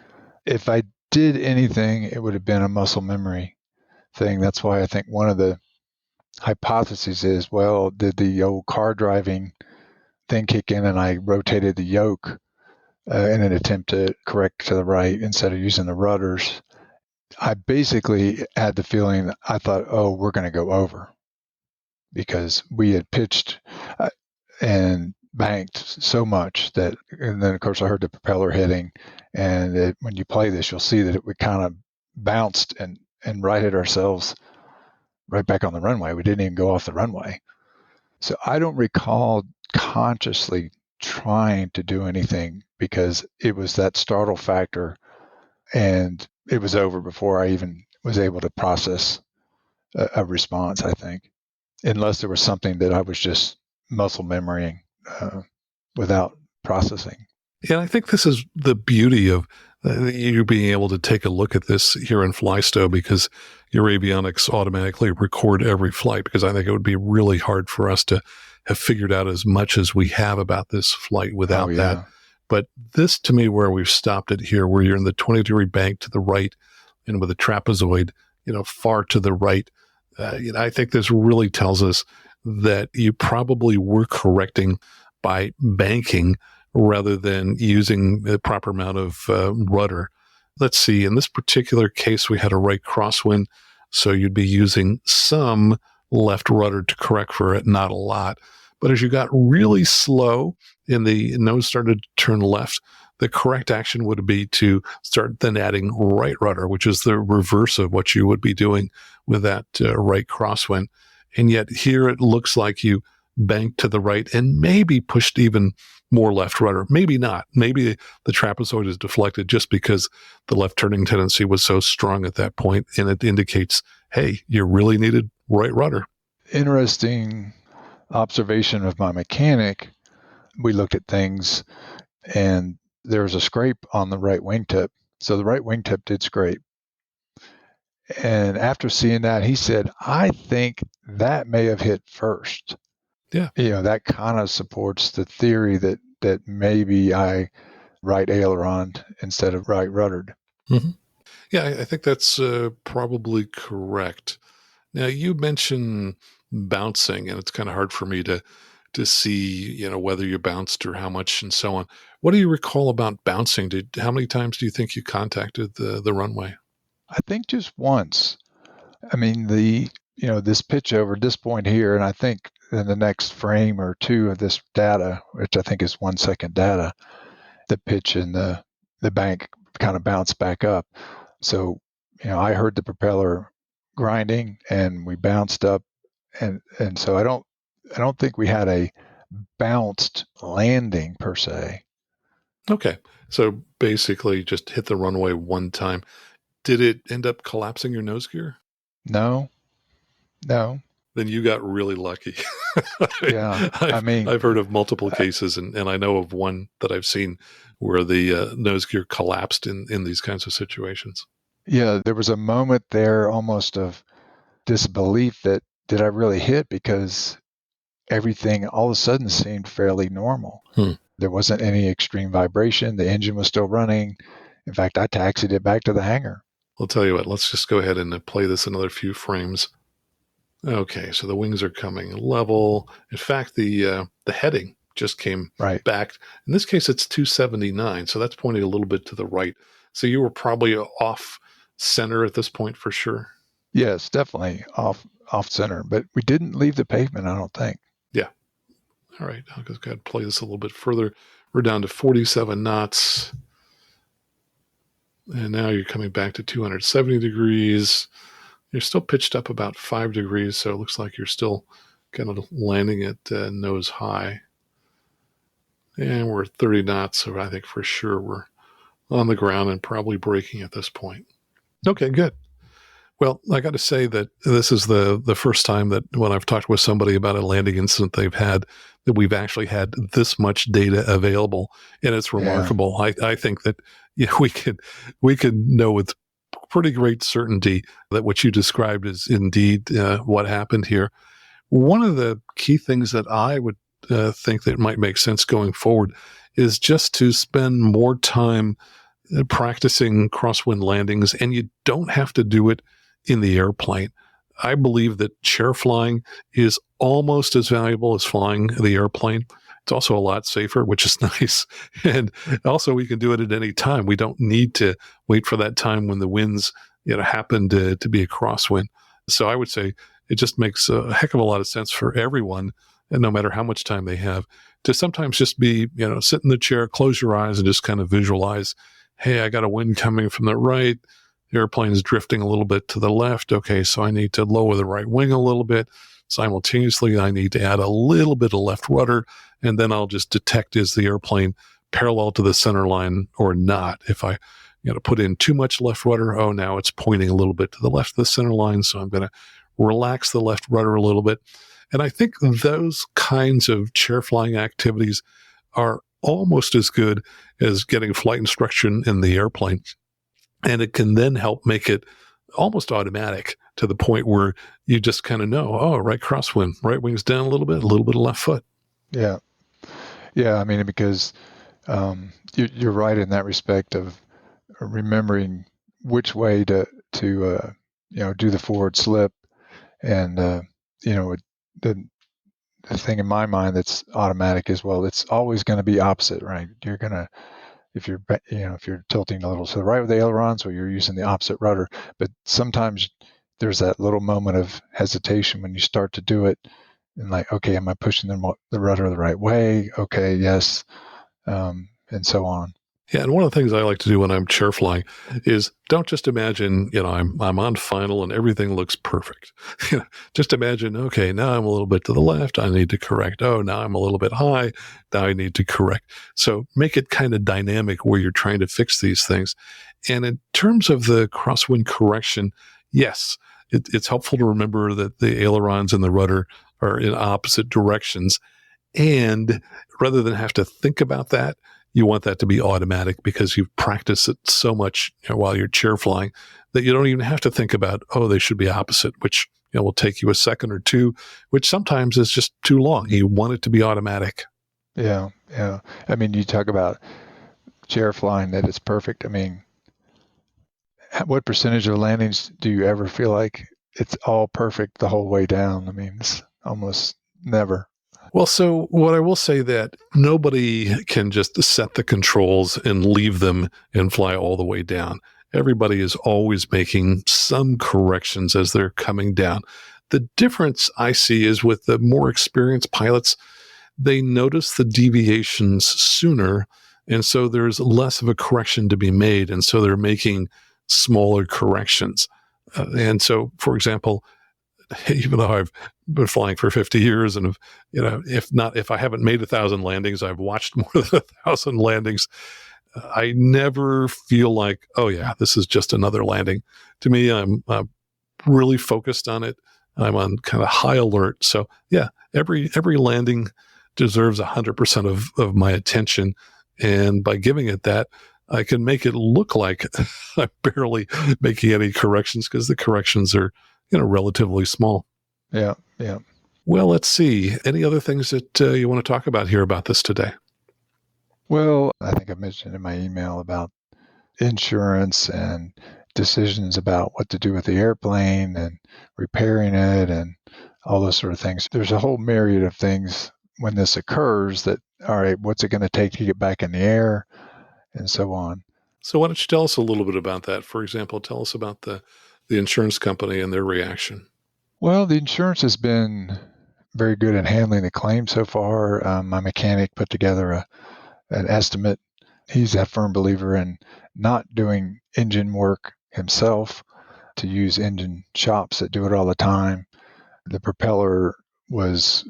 if I did anything, it would have been a muscle memory thing. That's why I think one of the hypotheses is, well, did the old car driving thing kick in and I rotated the yoke in an attempt to correct to the right instead of using the rudders? I basically had the feeling that I thought, oh, we're going to go over, because we had pitched and banked so much that, and then of course I heard the propeller hitting, and when you play this, you'll see that it would kind of bounced and righted ourselves right back on the runway. We didn't even go off the runway. So I don't recall consciously trying to do anything because it was that startle factor, and it was over before I even was able to process a response, I think, unless there was something that I was just muscle memorying without processing. And I think this is the beauty of you being able to take a look at this here in Flystow, because your avionics automatically record every flight, because I think it would be really hard for us to have figured out as much as we have about this flight without that. But this, to me, where we've stopped it here, where you're in the 20-degree bank to the right and with a trapezoid, far to the right, I think this really tells us that you probably were correcting by banking rather than using the proper amount of rudder. Let's see, in this particular case, we had a right crosswind, so you'd be using some left rudder to correct for it, not a lot. But as you got really slow and the nose started to turn left, the correct action would be to start then adding right rudder, which is the reverse of what you would be doing with that right crosswind. And yet here it looks like you banked to the right and maybe pushed even more left rudder. Maybe not. Maybe the trapezoid is deflected just because the left turning tendency was so strong at that point, and it indicates, hey, you really needed right rudder. Interesting observation of my mechanic. We looked at things, and there was a scrape on the right wingtip. So the right wingtip did scrape. And after seeing that, he said, I think that may have hit first. Yeah. That kind of supports the theory that maybe I right aileron instead of right ruddered. Mm-hmm. Yeah, I think that's probably correct. Now, you mentioned bouncing, and it's kind of hard for me to see, whether you bounced or how much and so on. What do you recall about bouncing? How many times do you think you contacted the runway? I think just once. I mean, this pitch over this point here, and I think in the next frame or two of this data, which I think is 1 second data, the pitch and the bank kind of bounced back up. So, I heard the propeller grinding and we bounced up. And so I don't think we had a bounced landing per se. Okay. So basically just hit the runway one time. Did it end up collapsing your nose gear? No. Then you got really lucky. Yeah. I've heard of multiple cases, and I know of one that I've seen where the nose gear collapsed in these kinds of situations. Yeah. There was a moment there almost of disbelief that did I really hit, because everything all of a sudden seemed fairly normal. There wasn't any extreme vibration. The engine was still running. In fact, I taxied it back to the hangar. I'll tell you what, let's just go ahead and play this another few frames. Okay, so the wings are coming level. In fact, the heading just came back. In this case, it's 279, so that's pointing a little bit to the right. So you were probably off center at this point for sure. Yes, definitely off center, but we didn't leave the pavement, I don't think. Yeah. All right, I'll just go ahead and play this a little bit further. We're down to 47 knots. And now you're coming back to 270 degrees. You're still pitched up about 5 degrees, so it looks like you're still kind of landing at nose high. And we're at 30 knots, so I think for sure we're on the ground and probably braking at this point. Okay, good. Well, I got to say that this is the first time that when I've talked with somebody about a landing incident they've had, that we've actually had this much data available, and it's remarkable. Yeah. I think that we could know with pretty great certainty that what you described is indeed what happened here. One of the key things that I would think that might make sense going forward is just to spend more time practicing crosswind landings, and you don't have to do it in the airplane. I believe that chair flying is almost as valuable as flying the airplane. It's also a lot safer, which is nice. And also we can do it at any time. We don't need to wait for that time when the winds happen to be a crosswind. So I would say it just makes a heck of a lot of sense for everyone, and no matter how much time they have, to sometimes just be, sit in the chair, close your eyes, and just kind of visualize, hey, I got a wind coming from the right. The airplane is drifting a little bit to the left. Okay, so I need to lower the right wing a little bit. simultaneously I need to add a little bit of left rudder, and then I'll just detect is the airplane parallel to the center line or not. If I put in too much left rudder, oh, now it's pointing a little bit to the left of the center line, so I'm going to relax the left rudder a little bit. And I think those kinds of chair flying activities are almost as good as getting flight instruction in the airplane. And it can then help make it almost automatic to the point where you just kind of know, oh, right crosswind, right wing's down a little bit of left foot. Yeah. Yeah. I mean, because you're right in that respect of remembering which way to do the forward slip. And, the thing in my mind that's automatic is, well, it's always going to be opposite, right? You're going to, if you're tilting a little to the right with the ailerons, or you're using the opposite rudder. But sometimes there's that little moment of hesitation when you start to do it, and like, okay, am I pushing the rudder the right way? Okay, yes, and so on. Yeah, and one of the things I like to do when I'm chair flying is don't just imagine, I'm on final and everything looks perfect. Just imagine, okay, now I'm a little bit to the left, I need to correct. Oh, now I'm a little bit high, now I need to correct. So make it kind of dynamic where you're trying to fix these things. And in terms of the crosswind correction, yes, it's helpful to remember that the ailerons and the rudder are in opposite directions. And rather than have to think about that, you want that to be automatic because you've practiced it so much while you're chair flying that you don't even have to think about, oh, they should be opposite, which will take you a second or two, which sometimes is just too long. You want it to be automatic. Yeah, yeah. I mean, you talk about chair flying, that it's perfect. I mean, what percentage of landings do you ever feel like it's all perfect the whole way down? I mean, it's almost never. Well, so what I will say that nobody can just set the controls and leave them and fly all the way down. Everybody is always making some corrections as they're coming down. The difference I see is with the more experienced pilots, they notice the deviations sooner, and so there's less of a correction to be made, and so they're making smaller corrections. And so, for example, even though I've been flying for 50 years and, if I haven't made 1,000 landings, I've watched more than 1,000 landings. I never feel like, oh yeah, this is just another landing. To me, I'm really focused on it. I'm on kind of high alert. So yeah, every landing deserves 100% of my attention. And by giving it that, I can make it look like I'm barely making any corrections because the corrections are relatively small. Yeah, yeah. Well, let's see. Any other things that you want to talk about here about this today? Well, I think I mentioned in my email about insurance and decisions about what to do with the airplane and repairing it and all those sort of things. There's a whole myriad of things when this occurs that, all right, what's it going to take to get back in the air and so on. So why don't you tell us a little bit about that? For example, tell us about the insurance company and their reaction. Well, the insurance has been very good in handling the claim so far. My mechanic put together an estimate. He's a firm believer in not doing engine work himself, to use engine shops that do it all the time. The propeller was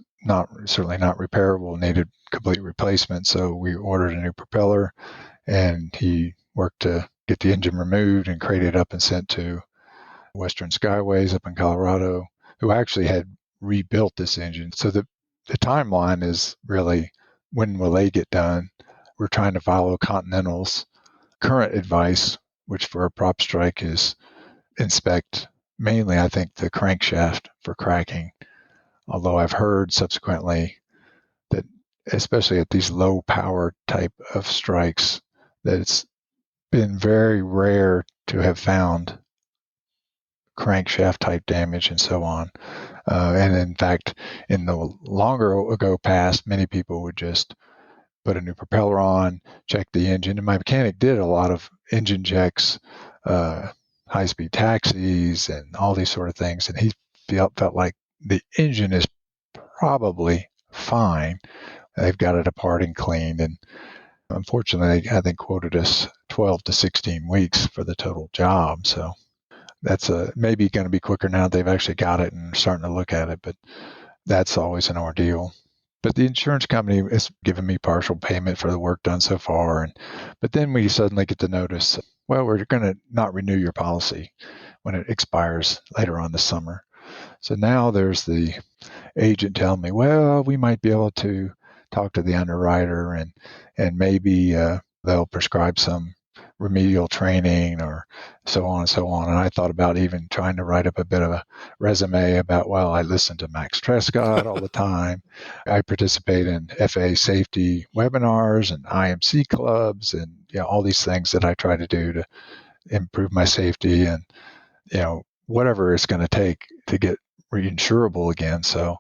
certainly not repairable, needed complete replacement. So we ordered a new propeller, and he worked to get the engine removed and crated up and sent to Western Skyways up in Colorado, who actually had rebuilt this engine. So the timeline is really, when will they get done? We're trying to follow Continental's current advice, which for a prop strike is inspect mainly, I think, the crankshaft for cracking. Although I've heard subsequently that, especially at these low power type of strikes, that it's been very rare to have found crankshaft type damage and so on. And in fact, in the longer ago past, many people would just put a new propeller on, check the engine. And my mechanic did a lot of engine checks, high-speed taxis, and all these sort of things. And he felt like the engine is probably fine. They've got it apart and cleaned. And unfortunately, I think quoted us 12 to 16 weeks for the total job. So that's maybe going to be quicker now that they've actually got it and are starting to look at it, but that's always an ordeal. But the insurance company has given me partial payment for the work done so far. But then we suddenly get the notice, well, we're going to not renew your policy when it expires later on this summer. So now there's the agent telling me, well, we might be able to talk to the underwriter and maybe they'll prescribe some remedial training or so on and so on. And I thought about even trying to write up a bit of a resume about, well, I listen to Max Trescott all the time. I participate in FAA safety webinars and IMC clubs and all these things that I try to do to improve my safety and whatever it's going to take to get reinsurable again. So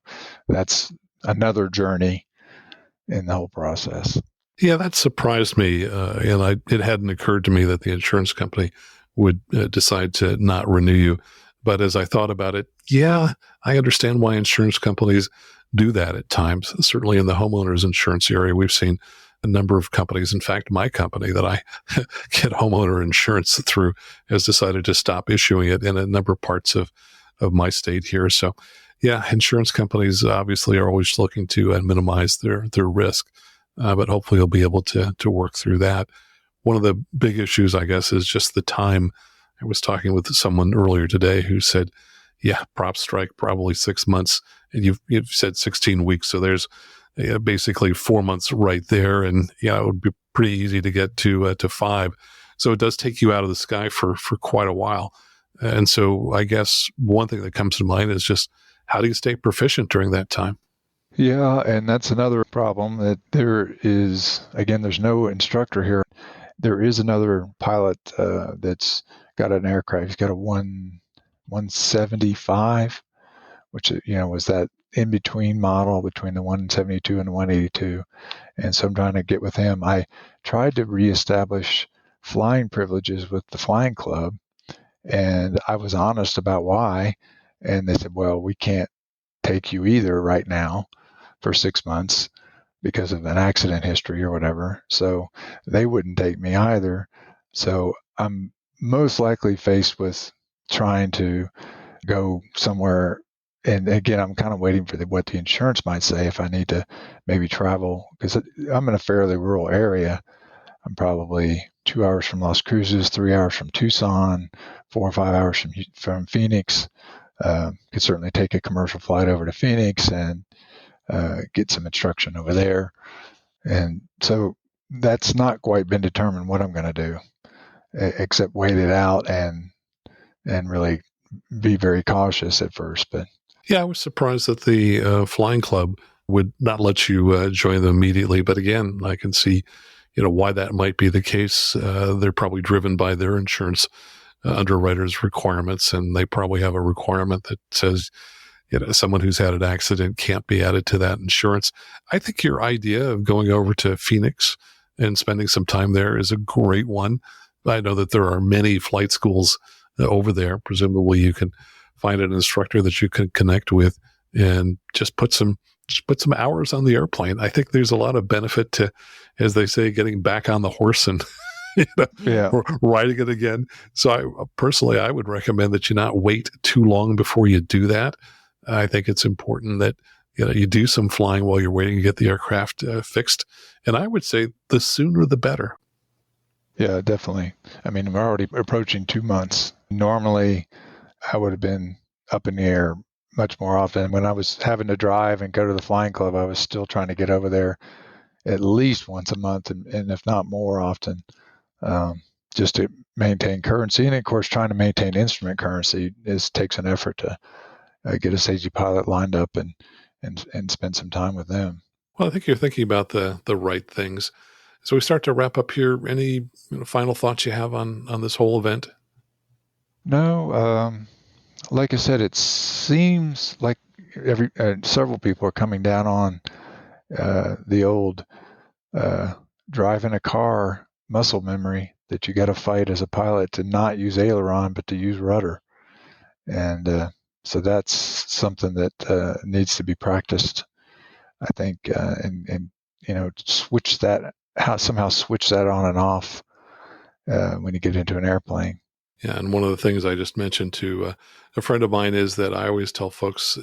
that's another journey in the whole process. Yeah, that surprised me. And it hadn't occurred to me that the insurance company would decide to not renew you. But as I thought about it, yeah, I understand why insurance companies do that at times. Certainly in the homeowners insurance area, we've seen a number of companies. In fact, my company that I get homeowner insurance through has decided to stop issuing it in a number of parts of my state here. So yeah, insurance companies obviously are always looking to minimize their risk. But hopefully you'll be able to work through that. One of the big issues, I guess, is just the time. I was talking with someone earlier today who said, yeah, prop strike, probably 6 months. And you've said 16 weeks. So there's basically 4 months right there. And it would be pretty easy to get to 5. So it does take you out of the sky for quite a while. And so I guess one thing that comes to mind is just how do you stay proficient during that time? Yeah, and that's another problem that there's no instructor here. There is another pilot that's got an aircraft. He's got a 175, which was that in-between model between the 172 and the 182. And so I'm trying to get with him. I tried to reestablish flying privileges with the flying club, and I was honest about why. And they said, well, we can't take you either right now for 6 months because of an accident history or whatever. So they wouldn't take me either. So I'm most likely faced with trying to go somewhere. And again, I'm kind of waiting for what the insurance might say if I need to maybe travel, because I'm in a fairly rural area. I'm probably 2 hours from Las Cruces, 3 hours from Tucson, 4 or 5 hours from Phoenix. Could certainly take a commercial flight over to Phoenix and get some instruction over there. And so that's not quite been determined what I'm going to do, except wait it out and really be very cautious at first. But yeah, I was surprised that the flying club would not let you join them immediately. But again, I can see, why that might be the case. They're probably driven by their insurance underwriters' requirements, and they probably have a requirement that says, someone who's had an accident can't be added to that insurance. I think your idea of going over to Phoenix and spending some time there is a great one. I know that there are many flight schools over there. Presumably you can find an instructor that you can connect with and just put some hours on the airplane. I think there's a lot of benefit to, as they say, getting back on the horse and riding it again. So I would recommend that you not wait too long before you do that. I think it's important that you do some flying while you're waiting to get the aircraft fixed. And I would say the sooner the better. Yeah, definitely. I mean, we're already approaching 2 months. Normally, I would have been up in the air much more often. When I was having to drive and go to the flying club, I was still trying to get over there at least once a month, and if not more often, just to maintain currency. And of course, trying to maintain instrument currency takes an effort to get a safety pilot lined up and spend some time with them. Well, I think you're thinking about the right things. So we start to wrap up here. Any final thoughts you have on this whole event? No, like I said, it seems like several people are coming down on the old driving a car muscle memory that you got to fight as a pilot to not use aileron but to use rudder, and so that's something that needs to be practiced, I think, and switch that on and off when you get into an airplane. Yeah, and one of the things I just mentioned to a friend of mine is that I always tell folks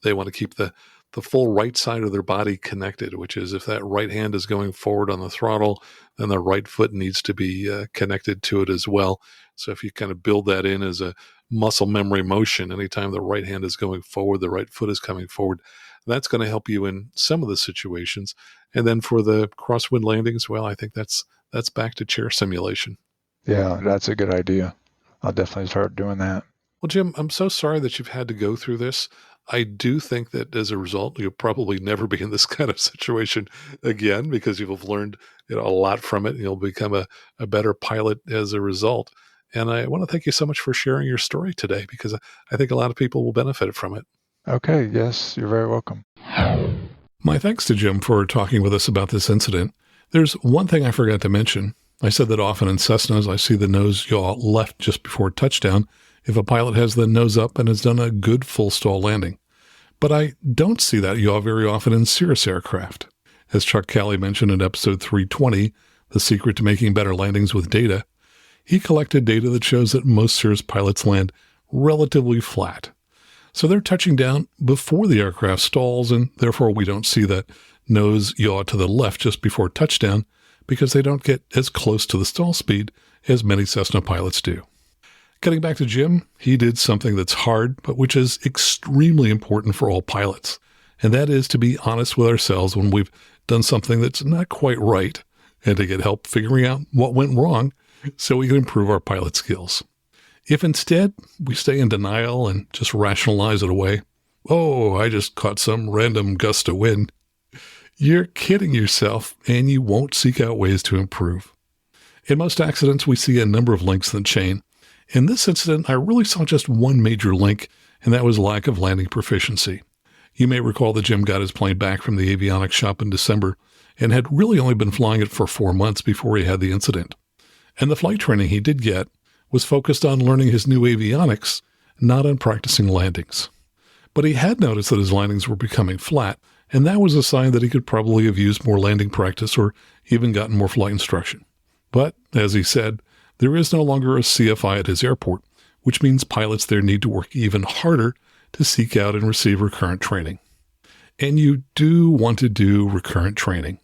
they want to keep the full right side of their body connected, which is if that right hand is going forward on the throttle, then the right foot needs to be connected to it as well. So if you kind of build that in as a muscle memory motion, anytime the right hand is going forward, the right foot is coming forward, that's going to help you in some of the situations. And then for the crosswind landings, well, I think that's back to chair simulation. Yeah, that's a good idea. I'll definitely start doing that. Well, Jim, I'm so sorry that you've had to go through this. I do think that as a result, you'll probably never be in this kind of situation again because you'll have learned a lot from it. And you'll become a better pilot as a result. And I want to thank you so much for sharing your story today because I think a lot of people will benefit from it. Okay, yes, you're very welcome. My thanks to Jim for talking with us about this incident. There's one thing I forgot to mention. I said that often in Cessnas, I see the nose yaw left just before touchdown if a pilot has the nose up and has done a good full stall landing. But I don't see that yaw very often in Cirrus aircraft. As Chuck Calley mentioned in episode 320, The Secret to Making Better Landings with Data, he collected data that shows that most Cirrus pilots land relatively flat. So they're touching down before the aircraft stalls, and therefore we don't see that nose yaw to the left just before touchdown because they don't get as close to the stall speed as many Cessna pilots do. Getting back to Jim, he did something that's hard, but which is extremely important for all pilots, and that is to be honest with ourselves when we've done something that's not quite right and to get help figuring out what went wrong so we can improve our pilot skills. If instead we stay in denial and just rationalize it away, oh, I just caught some random gust of wind, you're kidding yourself and you won't seek out ways to improve. In most accidents, we see a number of links in the chain. In this incident, I really saw just one major link, and that was lack of landing proficiency. You may recall that Jim got his plane back from the avionics shop in December and had really only been flying it for 4 months before he had the incident. And the flight training he did get was focused on learning his new avionics, not on practicing landings. But he had noticed that his landings were becoming flat, and that was a sign that he could probably have used more landing practice or even gotten more flight instruction. But, as he said, there is no longer a CFI at his airport, which means pilots there need to work even harder to seek out and receive recurrent training. And you do want to do recurrent training.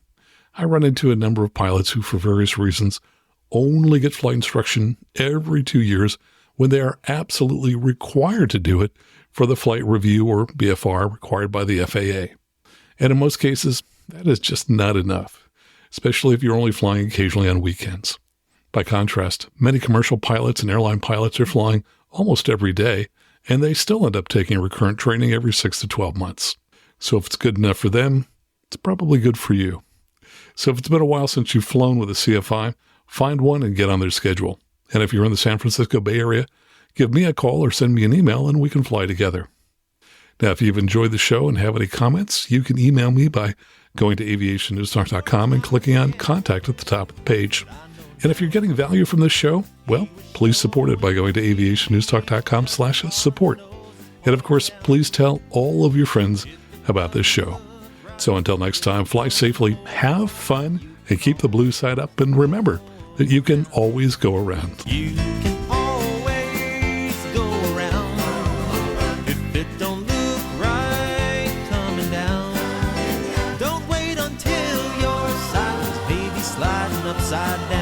I run into a number of pilots who, for various reasons, only get flight instruction every 2 years when they are absolutely required to do it for the flight review or BFR required by the FAA. And in most cases, that is just not enough, especially if you're only flying occasionally on weekends. By contrast, many commercial pilots and airline pilots are flying almost every day, and they still end up taking recurrent training every 6 to 12 months. So if it's good enough for them, it's probably good for you. So if it's been a while since you've flown with a CFI, find one and get on their schedule. And if you're in the San Francisco Bay Area, give me a call or send me an email and we can fly together. Now, if you've enjoyed the show and have any comments, you can email me by going to aviationnewstalk.com and clicking on Contact at the top of the page. And if you're getting value from this show, well, please support it by going to aviationnewstalk.com/support. And of course, please tell all of your friends about this show. So until next time, fly safely, have fun, and keep the blue side up. And remember that you can always go around. You can always go around. If it don't look right coming down, don't wait until your side's baby sliding upside down.